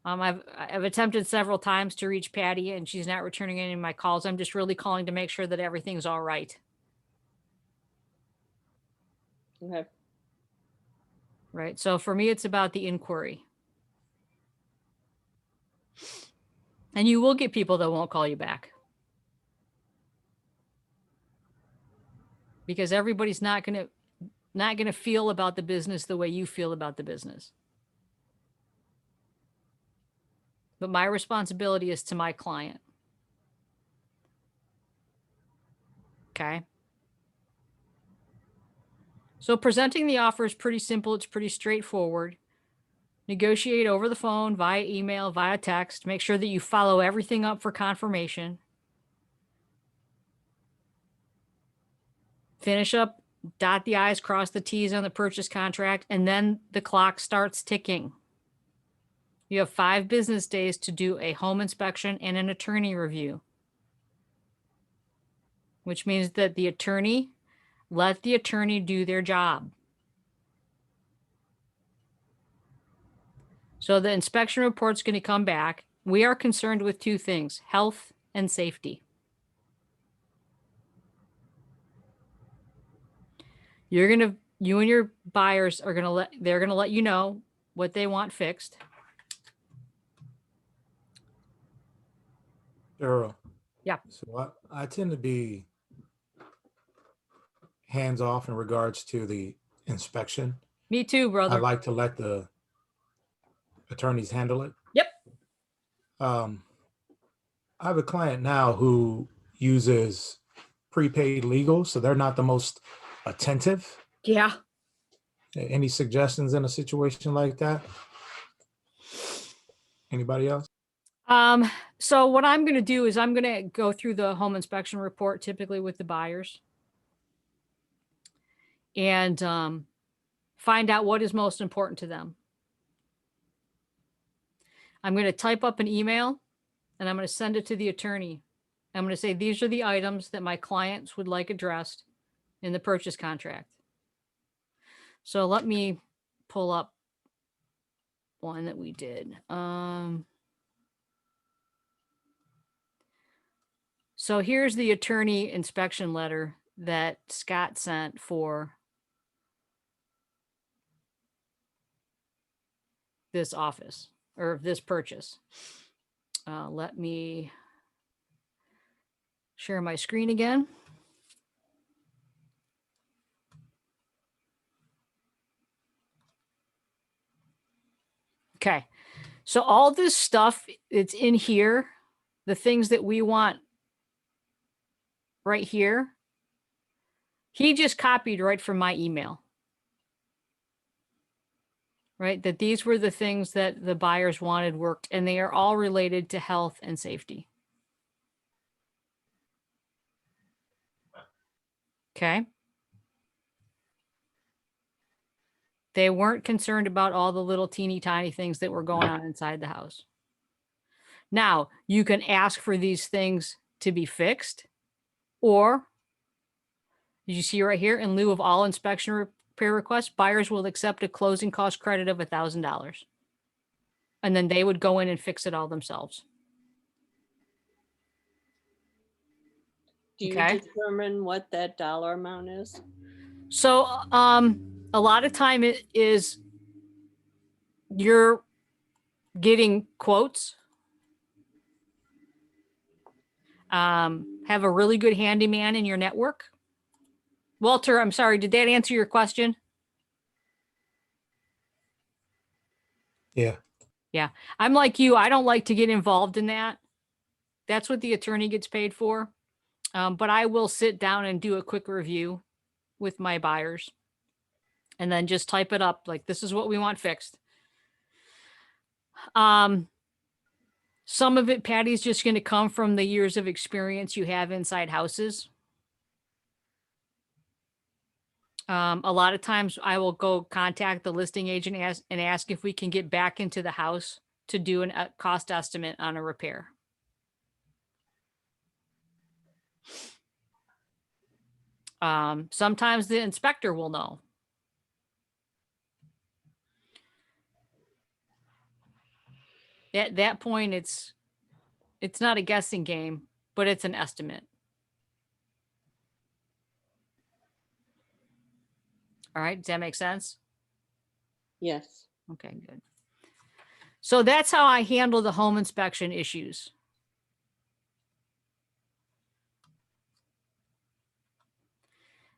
A: I've attempted several times to reach Patty and she's not returning any of my calls. I'm just really calling to make sure that everything's all right.
F: Okay.
A: Right. So for me, it's about the inquiry. And you will get people that won't call you back. Because everybody's not going to feel about the business the way you feel about the business. But my responsibility is to my client. Okay. So presenting the offer is pretty simple. It's pretty straightforward. Negotiate over the phone, via email, via text. Make sure that you follow everything up for confirmation. Finish up, dot the I's, cross the T's on the purchase contract, and then the clock starts ticking. You have 5 business days to do a home inspection and an attorney review, which means that let the attorney do their job. So the inspection report's going to come back. We are concerned with 2 things, health and safety. You and your buyers are they're going to let you know what they want fixed.
N: Cheryl.
A: Yeah.
N: So I tend to be hands off in regards to the inspection.
A: Me too, brother.
N: I like to let the attorneys handle it.
A: Yep.
N: I have a client now who uses prepaid legal, so they're not the most attentive.
A: Yeah.
N: Any suggestions in a situation like that? Anybody else?
A: So what I'm going to do is I'm going to go through the home inspection report, typically with the buyers, and find out what is most important to them. I'm going to type up an email and I'm going to send it to the attorney. I'm going to say, these are the items that my clients would like addressed in the purchase contract. So let me pull up one that we did. So here's the attorney inspection letter that Scott sent for this office or this purchase. Let me share my screen again. Okay. So all this stuff, it's in here, the things that we want right here. He just copied right from my email. Right? That these were the things that the buyers wanted worked, and they are all related to health and safety. Okay. They weren't concerned about all the little teeny tiny things that were going on inside the house. Now, you can ask for these things to be fixed, or you see right here, in lieu of all inspection repair requests, buyers will accept a closing cost credit of $1,000. And then they would go in and fix it all themselves.
F: Do you
A: Okay.
F: determine what that dollar amount is?
A: So a lot of time it is you're getting quotes. Have a really good handyman in your network. Walter, I'm sorry, did that answer your question?
N: Yeah.
A: Yeah. I'm like you. I don't like to get involved in that. That's what the attorney gets paid for. But I will sit down and do a quick review with my buyers and then just type it up like, this is what we want fixed. Some of it, Patty, is just going to come from the years of experience you have inside houses. A lot of times I will go contact the listing agent and ask if we can get back into the house to do a cost estimate on a repair. Sometimes the inspector will know. At that point, it's not a guessing game, but it's an estimate. All right, does that make sense?
F: Yes.
A: Okay, good. So that's how I handle the home inspection issues.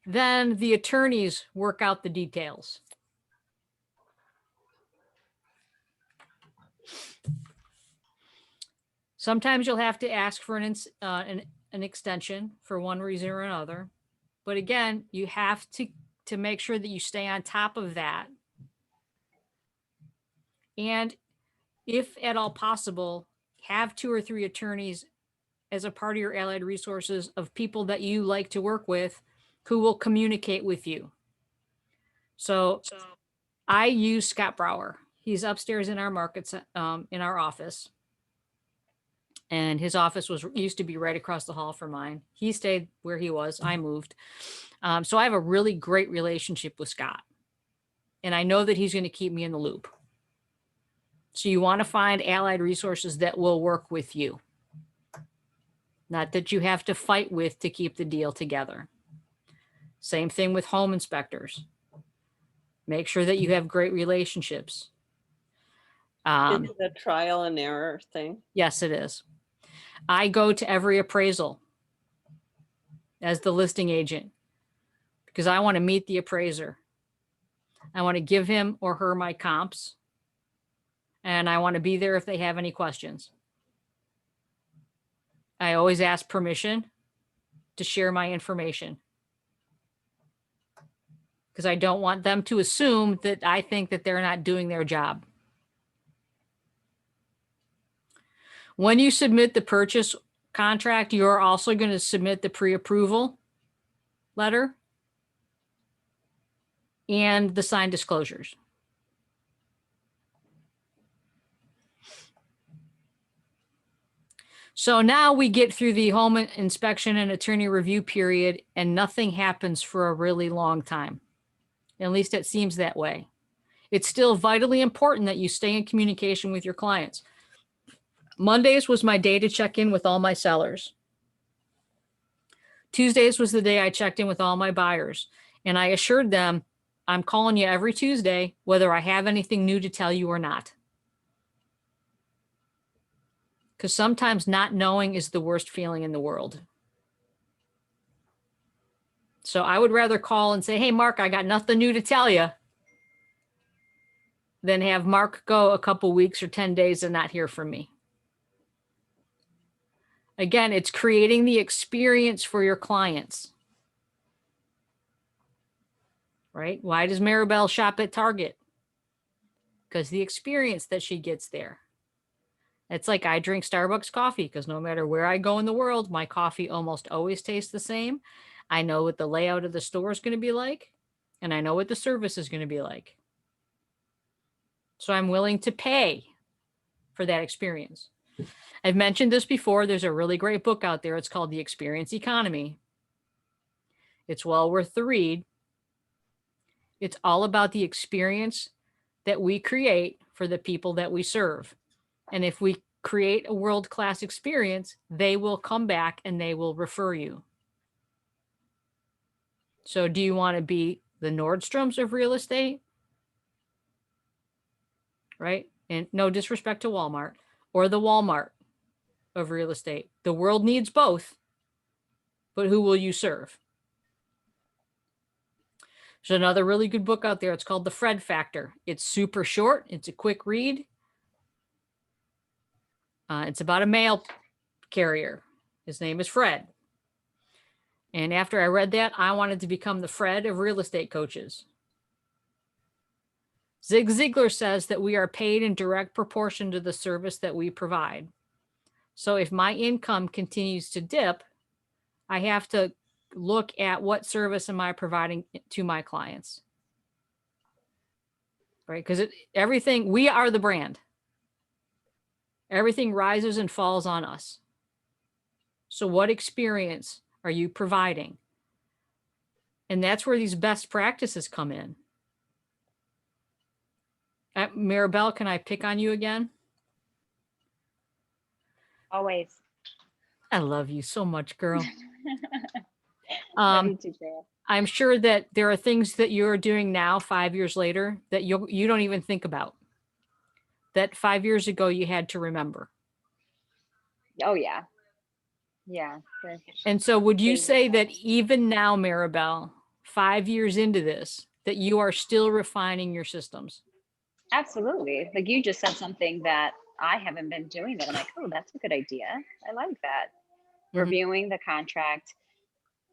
A: Then the attorneys work out the details. Sometimes you'll have to ask for an extension for one reason or another. But again, you have to make sure that you stay on top of that. And if at all possible, have 2 or 3 attorneys as a part of your allied resources of people that you like to work with who will communicate with you. So I use Scott Brower. He's upstairs in our markets, in our office. And his office used to be right across the hall from mine. He stayed where he was. I moved. So I have a really great relationship with Scott. And I know that he's going to keep me in the loop. So you want to find allied resources that will work with you. Not that you have to fight with to keep the deal together. Same thing with home inspectors. Make sure that you have great relationships.
F: Is it a trial and error thing?
A: Yes, it is. I go to every appraisal as the listing agent because I want to meet the appraiser. I want to give him or her my comps. And I want to be there if they have any questions. I always ask permission to share my information because I don't want them to assume that I think that they're not doing their job. When you submit the purchase contract, you're also going to submit the pre-approval letter and the signed disclosures. So now we get through the home inspection and attorney review period and nothing happens for a really long time. At least it seems that way. It's still vitally important that you stay in communication with your clients. Mondays was my day to check in with all my sellers. Tuesdays was the day I checked in with all my buyers. And I assured them, I'm calling you every Tuesday, whether I have anything new to tell you or not. Because sometimes not knowing is the worst feeling in the world. So I would rather call and say, hey, Mark, I got nothing new to tell you, than have Mark go a couple weeks or 10 days and not hear from me. Again, it's creating the experience for your clients. Right? Why does Maribel shop at Target? Because the experience that she gets there. It's like I drink Starbucks coffee because no matter where I go in the world, my coffee almost always tastes the same. I know what the layout of the store is going to be like, and I know what the service is going to be like. So I'm willing to pay for that experience. I've mentioned this before. There's a really great book out there. It's called The Experience Economy. It's well worth the read. It's all about the experience that we create for the people that we serve. And if we create a world-class experience, they will come back and they will refer you. So do you want to be the Nordstroms of real estate? Right? And no disrespect to Walmart, or the Walmart of real estate. The world needs both, but who will you serve? There's another really good book out there. It's called The Fred Factor. It's super short. It's a quick read. It's about a mail carrier. His name is Fred. And after I read that, I wanted to become the Fred of real estate coaches. Zig Ziglar says that we are paid in direct proportion to the service that we provide. So if my income continues to dip, I have to look at what service am I providing to my clients. Right? Because everything, we are the brand. Everything rises and falls on us. So what experience are you providing? And that's where these best practices come in. Maribel, can I pick on you again?
E: Always.
A: I love you so much, girl.
E: Love you too, girl.
A: I'm sure that there are things that you're doing now, 5 years later, that you don't even think about. That 5 years ago you had to remember.
E: Oh yeah. Yeah.
A: And so would you say that even now, Maribel, 5 years into this, that you are still refining your systems?
E: Absolutely. Like you just said something that I haven't been doing that I'm like, oh, that's a good idea. I like that. Reviewing the contract,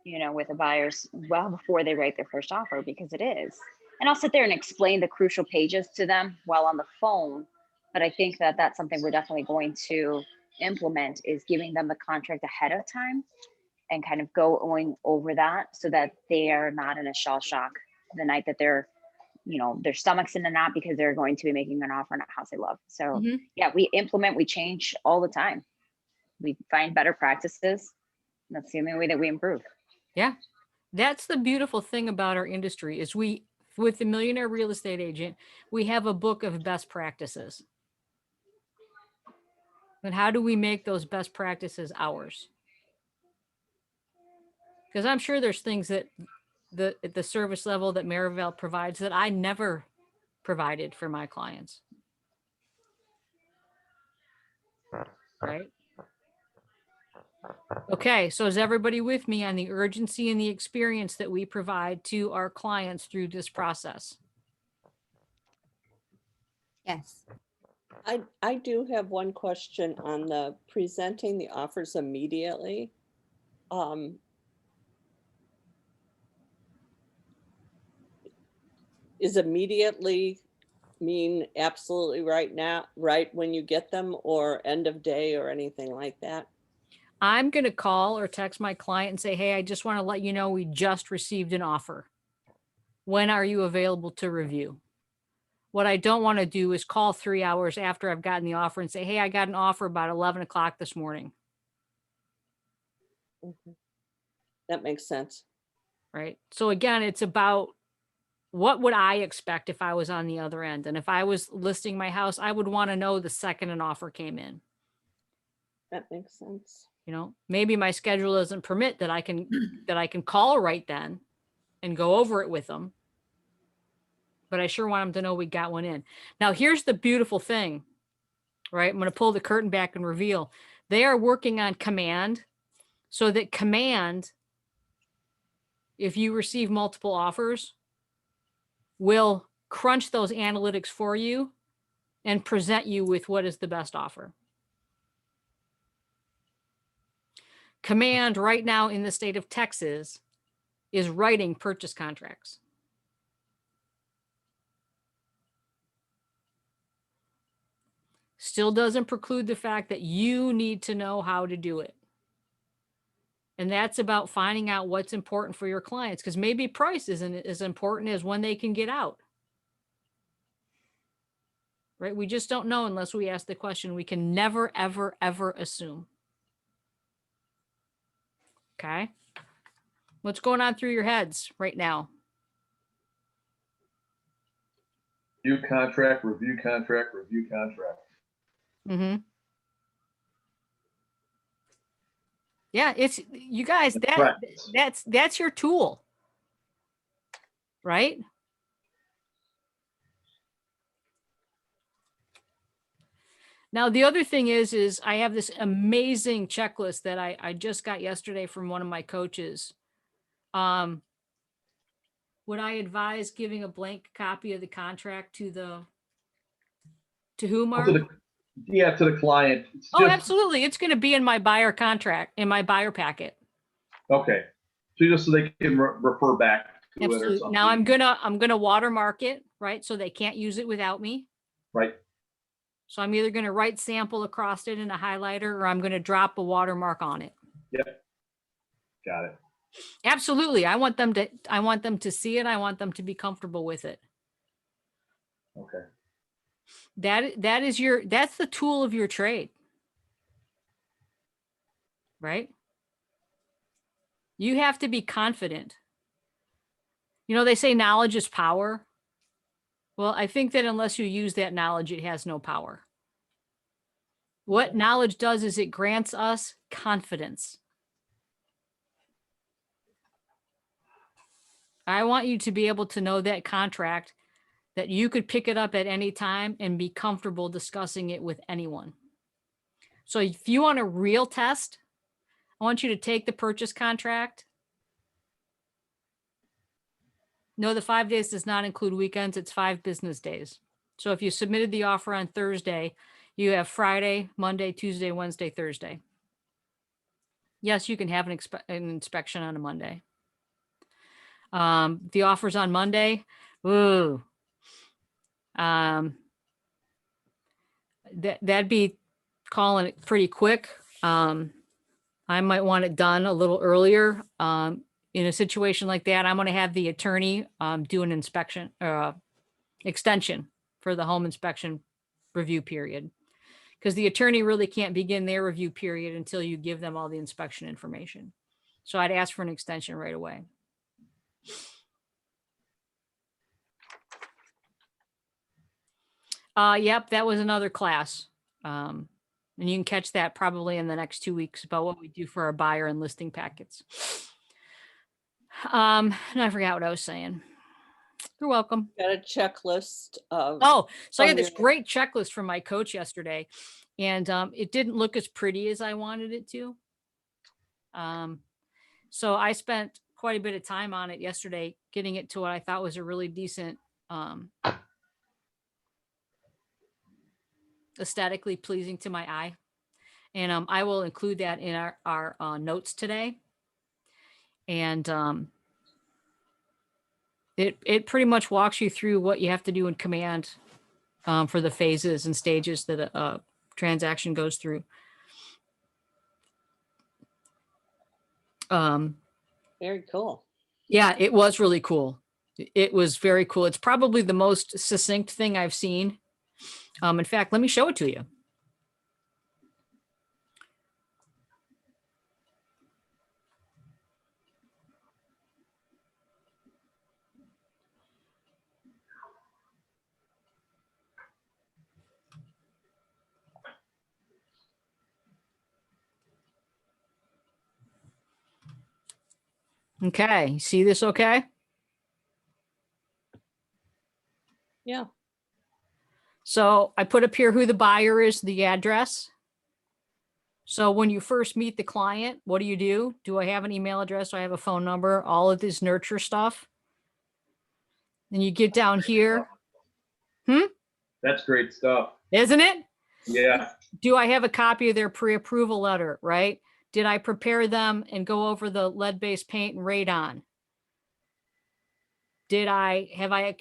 E: with the buyers well before they write their first offer, because it is. And I'll sit there and explain the crucial pages to them while on the phone. But I think that that's something we're definitely going to implement, is giving them the contract ahead of time and kind of going over that so that they are not in a shell shock the night that they're, their stomach's in a knot because they're going to be making an offer on a house they love. So yeah, we implement, we change all the time. We find better practices. That's the only way that we improve.
A: Yeah. That's the beautiful thing about our industry is with the Millionaire Real Estate Agent, we have a book of best practices. But how do we make those best practices ours? Because I'm sure there's things that the service level that Maribel provides that I never provided for my clients. Right? Okay, so is everybody with me on the urgency and the experience that we provide to our clients through this process?
F: Yes. I do have one question on the presenting the offers immediately. Is immediately mean absolutely right now, right when you get them, or end of day or anything like that?
A: I'm going to call or text my client and say, hey, I just want to let you know we just received an offer. When are you available to review? What I don't want to do is call 3 hours after I've gotten the offer and say, hey, I got an offer about 11 o'clock this morning.
F: That makes sense.
A: Right. So again, it's about what would I expect if I was on the other end? And if I was listing my house, I would want to know the second an offer came in.
F: That makes sense.
A: Maybe my schedule doesn't permit that I can call right then and go over it with them. But I sure want them to know we got one in. Now, here's the beautiful thing, right? I'm going to pull the curtain back and reveal. They are working on command so that command, if you receive multiple offers, will crunch those analytics for you and present you with what is the best offer. Command right now in the state of Texas is writing purchase contracts. Still doesn't preclude the fact that you need to know how to do it. And that's about finding out what's important for your clients, because maybe price isn't as important as when they can get out. right? We just don't know unless we ask the question. We can never, ever, ever assume. Okay. What's going on through your heads right now?
J: Review contract, review contract, review contract.
A: Mm-hmm. Yeah, it's you guys,
J: Right.
A: that's your tool. Right? Now, the other thing is I have this amazing checklist that I just got yesterday from one of my coaches. Would I advise giving a blank copy of the contract to who, Mark?
J: Yeah, to the client. It's
A: Oh,
J: just,
A: absolutely. It's going to be in my buyer contract, in my buyer packet.
J: okay. So just so they can refer back to it or
A: Absolutely.
J: something.
A: Now I'm gonna watermark it, right? So they can't use it without me.
J: Right.
A: So I'm either gonna write sample across it in a highlighter, or I'm gonna drop a watermark on it.
J: Yep. Got it.
A: Absolutely. I want them to see it. I want them to be comfortable with it.
J: Okay.
A: That's the tool of your trade. Right? You have to be confident. You know, they say knowledge is power. Well, I think that unless you use that knowledge, it has no power. What knowledge does is it grants us confidence. I want you to be able to know that contract, that you could pick it up at any time and be comfortable discussing it with anyone. So if you want a real test, I want you to take the purchase contract. No, the 5 days does not include weekends. It's 5 business days. So if you submitted the offer on Thursday, you have Friday, Monday, Tuesday, Wednesday, Thursday. Yes, you can have an inspection on a Monday. The offer's on Monday. Ooh. That'd be calling it pretty quick. I might want it done a little earlier. In a situation like that, I'm going to have the attorney do an inspection extension for the home inspection review period, because the attorney really can't begin their review period until you give them all the inspection information. So I'd ask for an extension right away. Yep, that was another class. And you can catch that probably in the next 2 weeks about what we do for our buyer and listing packets. And I forgot what I was saying. You're welcome.
F: Got a checklist of.
A: Oh, so I got
F: from
A: this
F: your-
A: great checklist from my coach yesterday, and it didn't look as pretty as I wanted it to. So I spent quite a bit of time on it yesterday, getting it to what I thought was a really decent, aesthetically pleasing to my eye. And I will include that in our notes today. And it pretty much walks you through what you have to do in Command for the phases and stages that a transaction goes through.
F: Very cool.
A: Yeah, it was really cool. It was very cool. It's probably the most succinct thing I've seen. In fact, let me show it to you. Okay, see this okay?
F: Yeah.
A: So I put up here who the buyer is, the address. So when you first meet the client, what do? Do I have an email address? Do I have a phone number? All of this nurture stuff. Then you get down here.
J: That's great stuff.
A: Isn't it?
J: Yeah.
A: Do I have a copy of their pre-approval letter, right? Did I prepare them and go over the lead-based paint and radon? Have I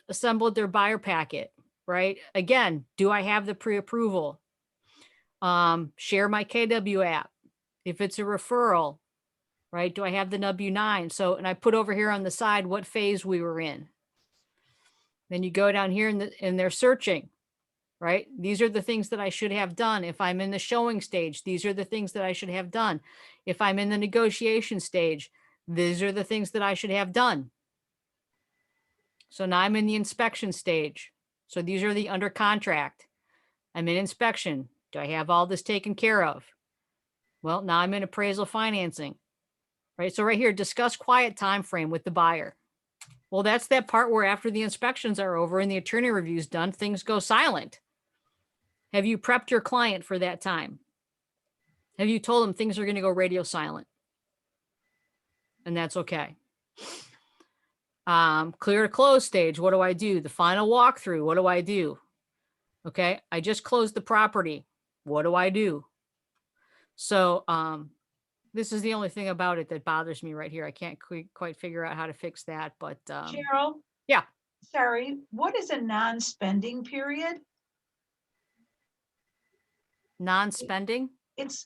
A: assembled their buyer packet, right? Again, do I have the pre-approval? Share my KW app. If it's a referral, right? Do I have the W9? So, and I put over here on the side what phase we were in. Then you go down here and they're searching. right? These are the things that I should have done. If I'm in the showing stage, these are the things that I should have done. If I'm in the negotiation stage, these are the things that I should have done. So now I'm in the inspection stage. So these are the under contract. I'm in inspection. Do I have all this taken care of? Well, now I'm in appraisal financing, right? So right here, discuss quiet time frame with the buyer. Well, that's that part where after the inspections are over and the attorney review's done, things go silent. Have you prepped your client for that time? Have you told them things are going to go radio silent? And that's okay. Clear to close stage. What do I do? The final walkthrough. What do I do? Okay. I just closed the property. What do I do? So, this is the only thing about it that bothers me right here. I can't quite figure out how to fix that, but,
H: Cheryl,
A: yeah,
H: sorry, what is a non-spending period?
A: non-spending.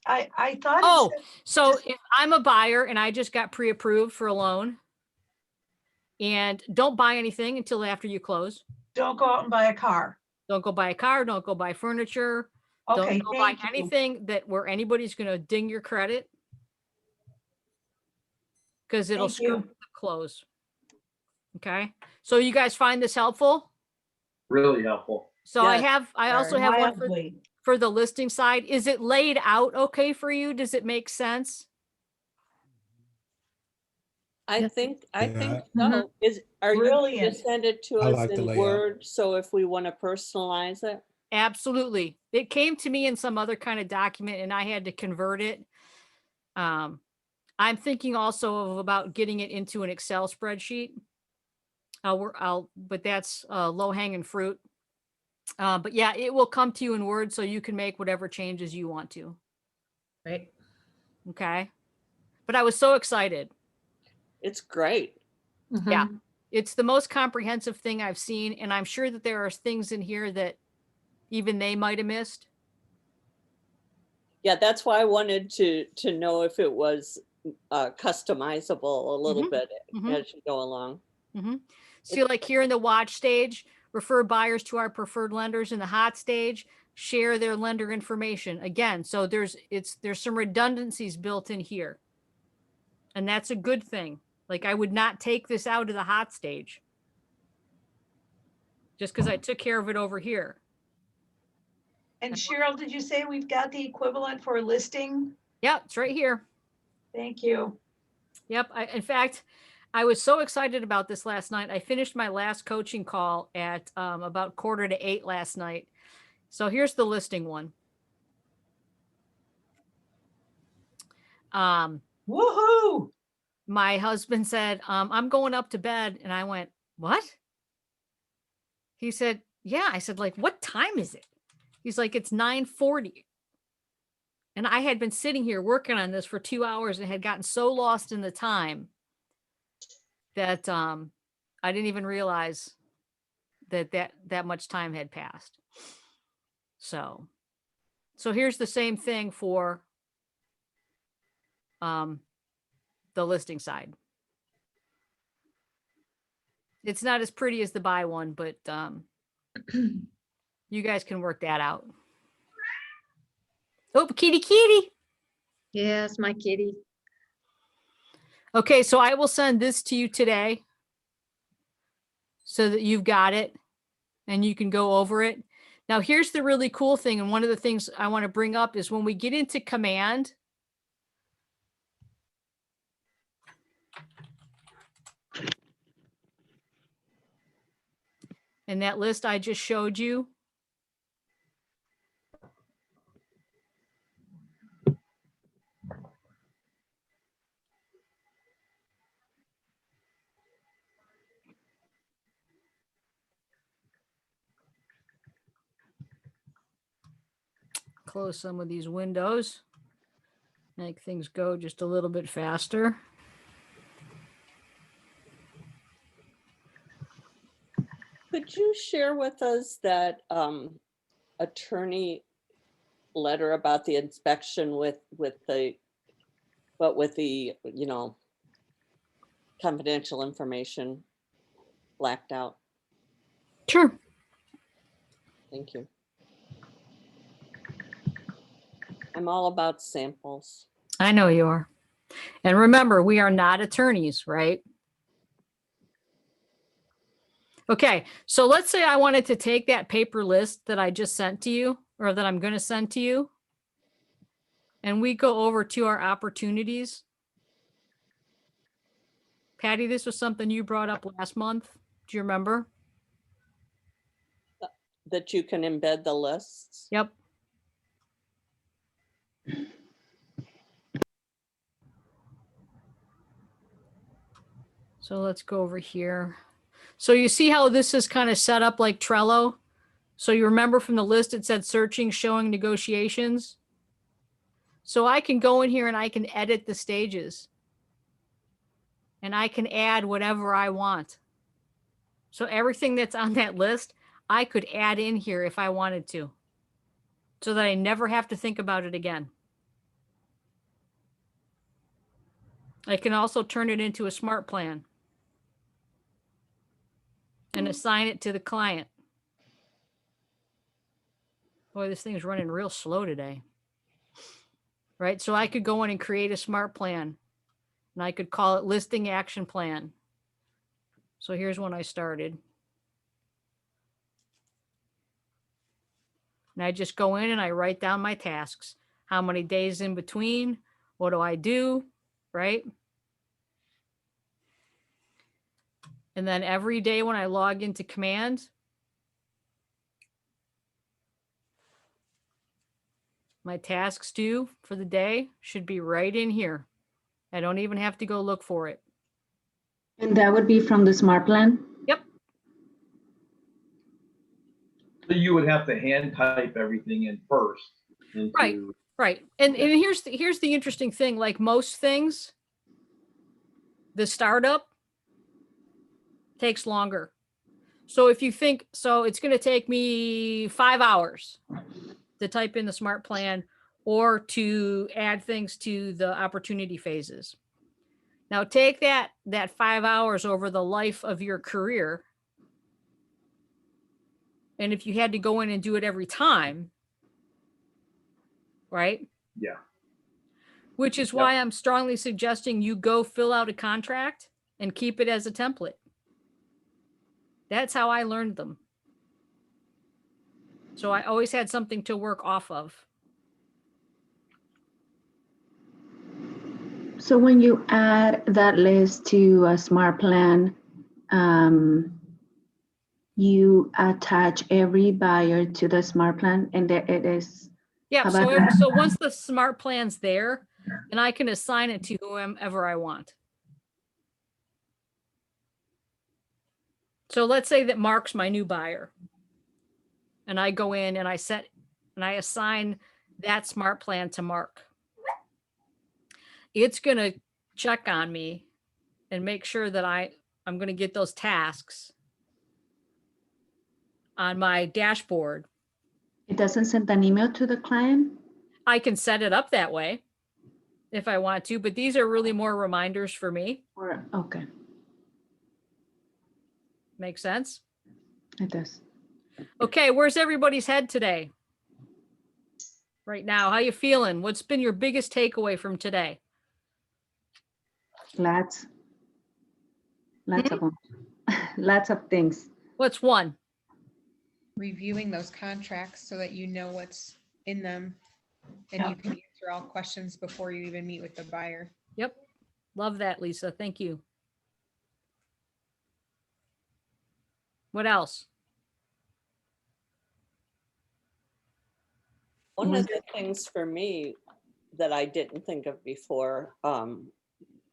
H: I thought. it
A: Oh,
H: said
A: so
H: just-
A: if I'm a buyer and I just got pre-approved for a loan, and don't buy anything until after you close.
H: Don't go out and buy a car.
A: Don't go buy a car. Don't go buy furniture.
H: Okay,
A: Don't go buy
H: thank you.
A: anything that where anybody's going to ding your credit, because it'll
H: Thank
A: screw
H: you.
A: up the close. Okay. So you guys find this helpful?
J: Really helpful.
A: So
F: Yes,
A: I also have one
H: Wildly.
A: for the listing side. Is it laid out okay for you? Does it make sense?
F: I think
N: Yeah.
F: so. Are you going
H: Brilliant.
F: to send it to
N: I
F: us
N: like the
F: in
N: layout.
F: Word? So if we want to personalize it?
A: Absolutely. It came to me in some other kind of document and I had to convert it. I'm thinking also of about getting it into an Excel spreadsheet. But that's low hanging fruit. But yeah, it will come to you in Word so you can make whatever changes you want to.
L: Right.
A: Okay. But I was so excited.
F: It's great.
A: Yeah. It's the most comprehensive thing I've seen. And I'm sure that there are things in here that even they might have missed.
F: Yeah, that's why I wanted to know if it was customizable a little bit as you go along.
A: See, like here in the watch stage, refer buyers to our preferred lenders. In the hot stage, share their lender information. Again, so there's some redundancies built in here. And that's a good thing. Like I would not take this out of the hot stage just because I took care of it over here.
H: And Cheryl, did you say we've got the equivalent for a listing?
A: Yeah, it's right here.
H: Thank you.
A: Yep. In fact, I was so excited about this last night. I finished my last coaching call at about 7:45 last night. So here's the listing one.
H: Woohoo!
A: My husband said, I'm going up to bed. And I went, what? He said, yeah. I said, like, what time is it? He's like, it's 9:40. And I had been sitting here working on this for 2 hours and had gotten so lost in the time that I didn't even realize that much time had passed. So here's the same thing for the listing side. It's not as pretty as the buy one, but you guys can work that out. Oh, kitty.
L: Yes, my kitty.
A: Okay, so I will send this to you today so that you've got it and you can go over it. Now, here's the really cool thing. And one of the things I want to bring up is when we get into command, and that list I just showed you, close some of these windows, make things go just a little bit faster.
F: Could you share with us that attorney letter about the inspection with the confidential information blacked out?
A: Sure.
F: Thank you. I'm all about samples.
A: I know you are. And remember, we are not attorneys, right? Okay, so let's say I wanted to take that paper list that I just sent to you, or that I'm going to send to you, and we go over to our opportunities. Patty, this was something you brought up last month. Do you remember?
F: That you can embed the lists.
A: Yep. So let's go over here. So you see how this is kind of set up like Trello? So you remember from the list, it said searching, showing, negotiations. So I can go in here and I can edit the stages. And I can add whatever I want. So everything that's on that list, I could add in here if I wanted to. So that I never have to think about it again. I can also turn it into a smart plan and assign it to the client. Boy, this thing's running real slow today. Right? So I could go in and create a smart plan, and I could call it listing action plan. So here's when I started. And I just go in and I write down my tasks. How many days in between? What do I do? Right? And then every day when I log into command, my tasks due for the day should be right in here. I don't even have to go look for it.
I: And that would be from the smart plan?
A: Yep.
J: So you would have to hand type everything in first.
A: Right. Right. And here's the interesting thing, like most things, the startup takes longer. So if you think, so it's going to take me 5 hours to type in the smart plan or to add things to the opportunity phases. Now take that 5 hours over the life of your career. And if you had to go in and do it every time, right?
J: Yeah.
A: Which is why I'm strongly suggesting you go fill out a contract and keep it as a template. That's how I learned them. So I always had something to work off of.
I: So when you add that list to a smart plan, you attach every buyer to the smart plan, and there it is.
A: Yeah.
I: How
A: So,
I: about-
A: so once the smart plan's there, then I can assign it to whomever I want. So let's say that Mark's my new buyer. And I go in and I assign that smart plan to Mark. It's going to check on me and make sure that I'm going to get those tasks on my dashboard.
I: It doesn't send an email to the client?
A: I can set it up that way if I want to, but these are really more reminders for me.
I: Or, okay,
A: Make sense?
I: it does.
A: Okay, where's everybody's head today? Right now, how you feeling? What's been your biggest takeaway from today?
I: Lots of them. Lots of things.
A: What's one?
O: Reviewing those contracts so that you know what's in them and you can answer all questions before you even meet with the buyer.
A: Yep. Love that, Lisa. Thank you. What else?
F: One of the things for me that I didn't think of before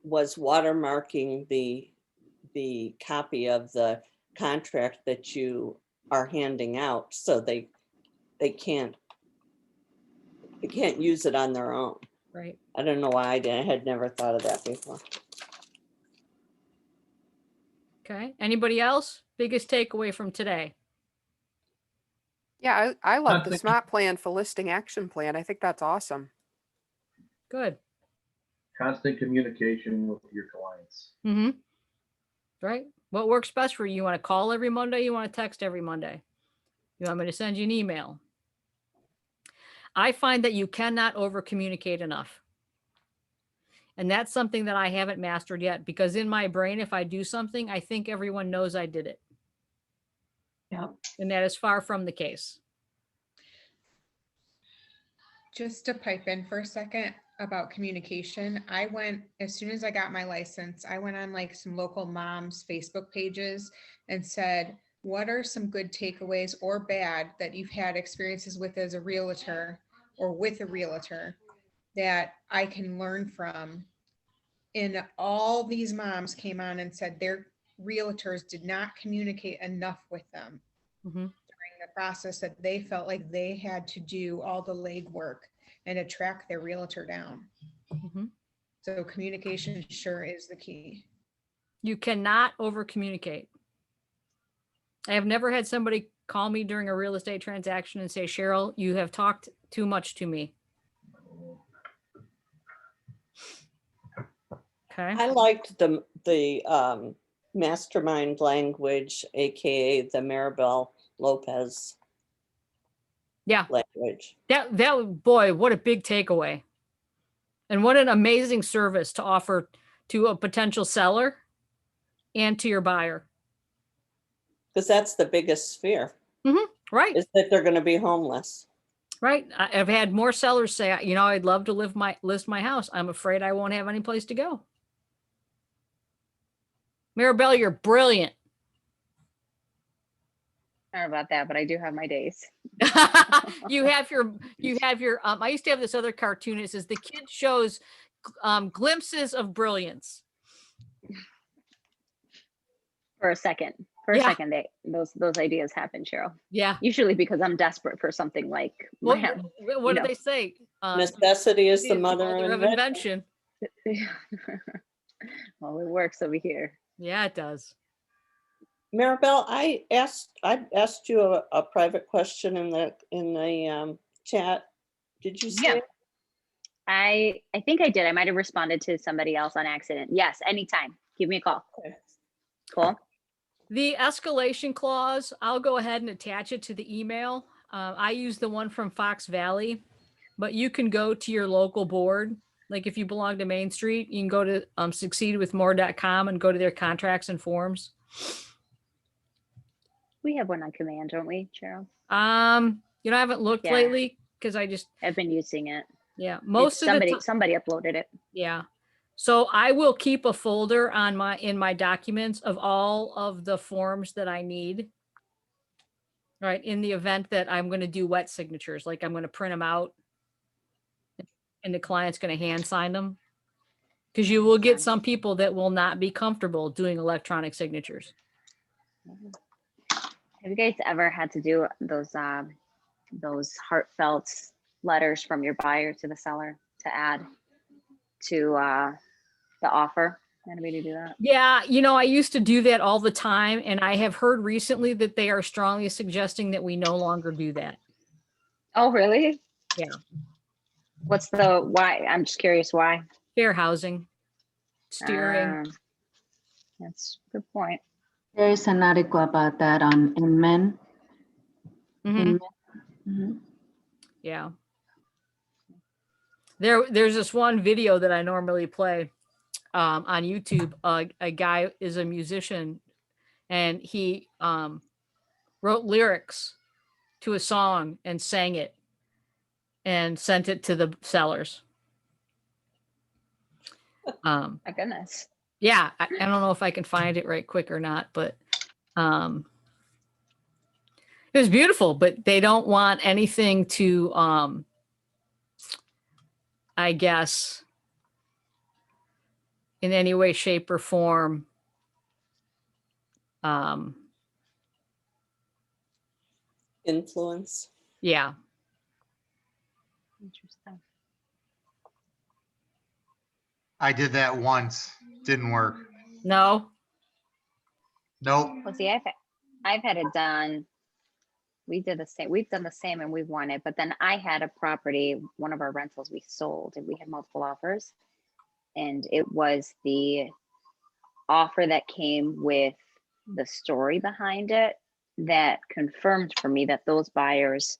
F: was watermarking the copy of the contract that you are handing out, so they can't use it on their own.
A: Right.
F: I don't know why I had never thought of that before.
A: Okay. Anybody else? Biggest takeaway from today?
C: Yeah, I love the
J: Nothing.
C: smart plan for listing action plan. I think that's awesome.
A: Good.
J: Constant communication with your clients.
A: Mm-hmm. Right. What works best for you? You want to call every Monday? You want to text every Monday? You want me to send you an email? I find that you cannot over communicate enough. And that's something that I haven't mastered yet, because in my brain, if I do something, I think everyone knows I did it.
I: Yeah.
A: And that is far from the case.
O: Just to pipe in for a second about communication, I went, as soon as I got my license, I went on like some local moms Facebook pages and said, what are some good takeaways or bad that you've had experiences with as a realtor or with a realtor that I can learn from? And all these moms came on and said their realtors did not communicate enough with them
A: Mhm.
O: during the process, that they felt like they had to do all the legwork and to track their realtor down.
A: Mhm.
O: So communication sure is the key.
A: You cannot over communicate. I have never had somebody call me during a real estate transaction and say, Cheryl, you have talked too much to me. Okay.
F: I liked the mastermind language, AKA the Maribel Lopez
A: Yeah.
F: language.
A: That boy, what a big takeaway. And what an amazing service to offer to a potential seller and to your buyer.
F: Because that's the biggest fear,
A: Right.
F: is that they're going to be homeless.
A: Right. I've had more sellers say, you know, I'd love to list my house. I'm afraid I won't have any place to go. Maribel, you're brilliant.
P: I don't know about that, but I do have my days.
A: you have your I used to have this other cartoon. It says the kid shows glimpses of brilliance.
P: For a second.
A: Yeah.
P: Those ideas happen, Cheryl.
A: Yeah.
P: Usually because I'm desperate for something like
A: What
P: my house.
A: what do they say?
F: Necessity is the
A: It's
F: mother
A: of invention.
P: Well, it works over here.
A: Yeah, it does.
F: Maribel, I asked you a private question in the chat. Did you see
P: Yeah.
F: it?
P: I think I did. I might have responded to somebody else on accident. Yes, anytime. Give me a call.
F: Okay.
P: Cool.
A: The escalation clause, I'll go ahead and attach it to the email. I use the one from Fox Valley, but you can go to your local board. Like if you belong to Main Street, you can go to succeedwithmore.com and go to their contracts and forms.
P: We have one on command, don't we, Cheryl?
A: You know, I haven't looked
P: Yeah.
A: lately because
P: I've been using it.
A: Yeah, most of
P: somebody uploaded it.
A: Yeah. So I will keep a folder on in my documents of all of the forms that I need. Right, in the event that I'm going to do wet signatures, like I'm going to print them out and the client's going to hand sign them. Because you will get some people that will not be comfortable doing electronic signatures.
P: Have you guys ever had to do those heartfelt letters from your buyer to the seller to add to the offer? Anybody do that?
A: Yeah, you know, I used to do that all the time, and I have heard recently that they are strongly suggesting that we no longer do that.
P: Oh, really?
A: Yeah.
P: What's the why? I'm just curious why.
A: Fair housing, steering.
P: That's a good point.
I: There is an article about that on in Men.
A: Yeah. There's this one video that I normally play on YouTube. A guy is a musician and he wrote lyrics to a song and sang it and sent it to the sellers.
P: My goodness.
A: Yeah, I don't know if I can find it right quick or not, but it was beautiful, but they don't want anything to I guess in any way, shape, or form
F: Influence.
A: Yeah.
P: Interesting.
K: I did that once. Didn't work.
A: No.
K: Nope.
P: Well, see, I've had it done. We did the same. We've done the same, and we won it. But then I had a property, one of our rentals we sold, and we had multiple offers, and it was the offer that came with the story behind it that confirmed for me that those buyers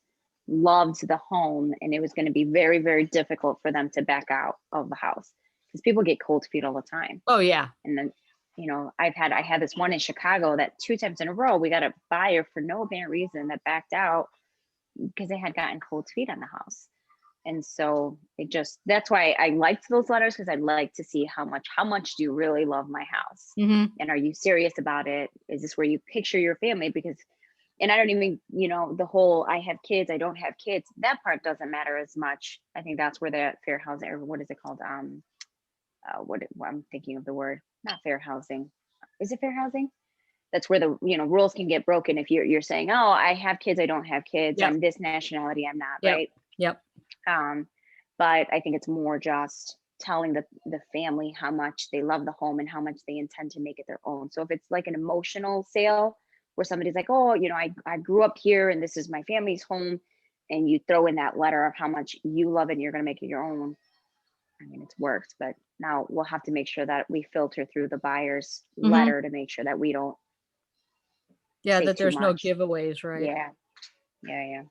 P: loved the home, and it was going to be very, very difficult for them to back out of the house because people get cold feet all the time.
A: Oh yeah.
P: And then, I had this one in Chicago that 2 times in a row, we got a buyer for no apparent reason that backed out because they had gotten cold feet on the house. And so that's why I liked those letters, because I'd like to see how much do you really love my house?
A: Mhm.
P: And are you serious about it? Is this where you picture your family? And I don't even, the whole, I have kids, I don't have kids, that part doesn't matter as much. I think that's where the fair housing, or what is it called? I'm thinking of the word, not fair housing. Is it fair housing? That's where the, rules can get broken. If you're saying, oh, I have kids, I don't have kids,
A: Yep.
P: I'm this nationality, I'm not,
A: Yep.
P: right?
A: Yep.
P: But I think it's more just telling the family how much they love the home and how much they intend to make it their own. So if it's like an emotional sale where somebody's like, oh, I grew up here and this is my family's home, and you throw in that letter of how much you love it and you're going to make it your own, I mean, it's worked. But now we'll have to make sure that we filter through the buyer's letter to make sure that we don't
A: Yeah,
P: say
A: that
P: too
A: there's no
P: much.
A: giveaways, right?
P: Yeah.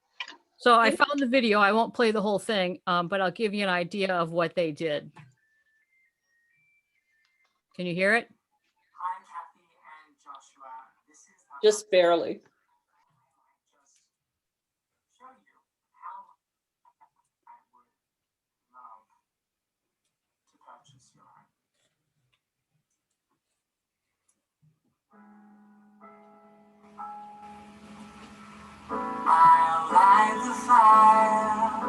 A: So I found the video. I won't play the whole thing, but I'll give you an idea of what they did. Can you hear it?
F: Just barely.
Q: I'll light the fire.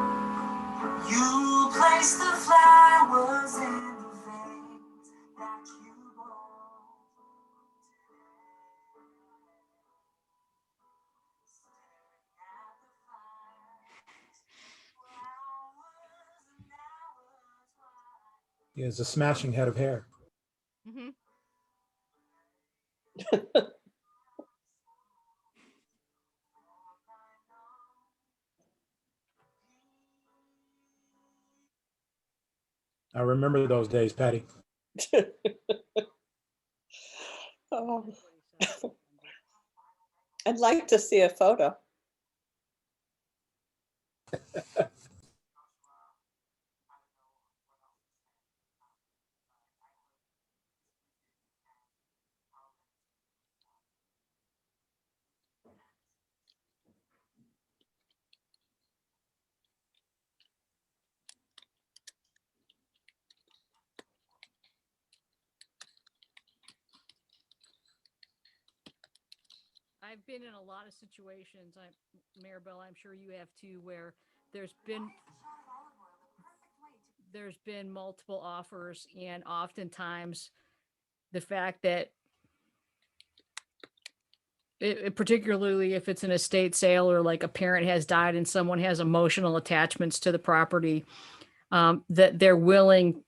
Q: You place the flowers in the veins that you bought today. Staring at the fire for hours and hours wide.
N: He has a smashing head of hair.
A: Mhm.
N: I remember those days, Patty.
F: Oh. I'd like to see a photo.
A: I've been in a lot of situations, Maribel, I'm sure you have too, where there's been multiple offers, and oftentimes the fact that particularly if it's an estate sale or like a parent has died and someone has emotional attachments to the property, that they're willing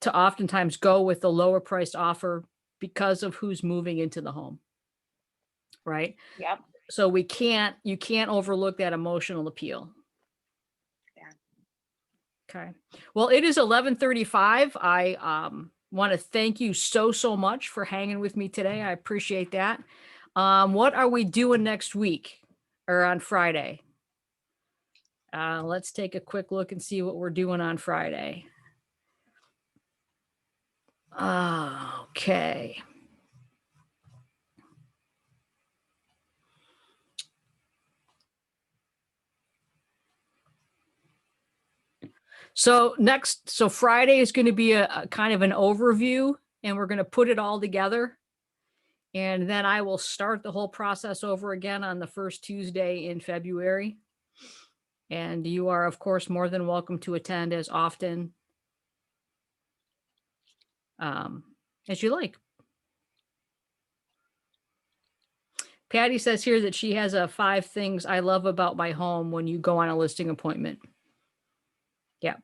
A: to oftentimes go with the lower priced offer because of who's moving into the home. Right.
P: Yep.
A: So you can't overlook that emotional appeal.
P: Yeah.
A: Okay. Well, it is 11:35. I want to thank you so much for hanging with me today. I appreciate that. What are we doing next week or on Friday? Let's take a quick look and see what we're doing on Friday. Okay. So Friday is going to be a kind of an overview, and we're going to put it all together. And then I will start the whole process over again on the first Tuesday in February. And you are, of course, more than welcome to attend as often as you like. Patty says here that she has 5 things I love about my home when you go on a listing appointment. Yeah.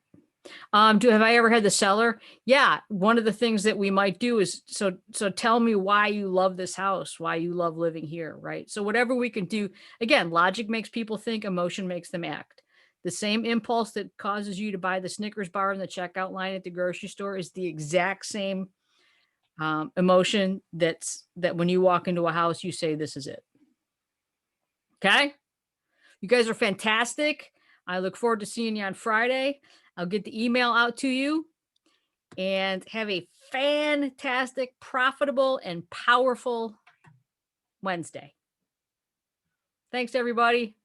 A: Have I ever had the seller? Yeah. One of the things that we might do is, so tell me why you love this house, why you love living here, right? So whatever we can do, again, logic makes people think, emotion makes them act. The same impulse that causes you to buy the Snickers bar in the checkout line at the grocery store is the exact same emotion that when you walk into a house, you say, this is it. Okay. You guys are fantastic. I look forward to seeing you on Friday. I'll get the email out to you, and have a fantastic, profitable, and powerful Wednesday. Thanks, everybody.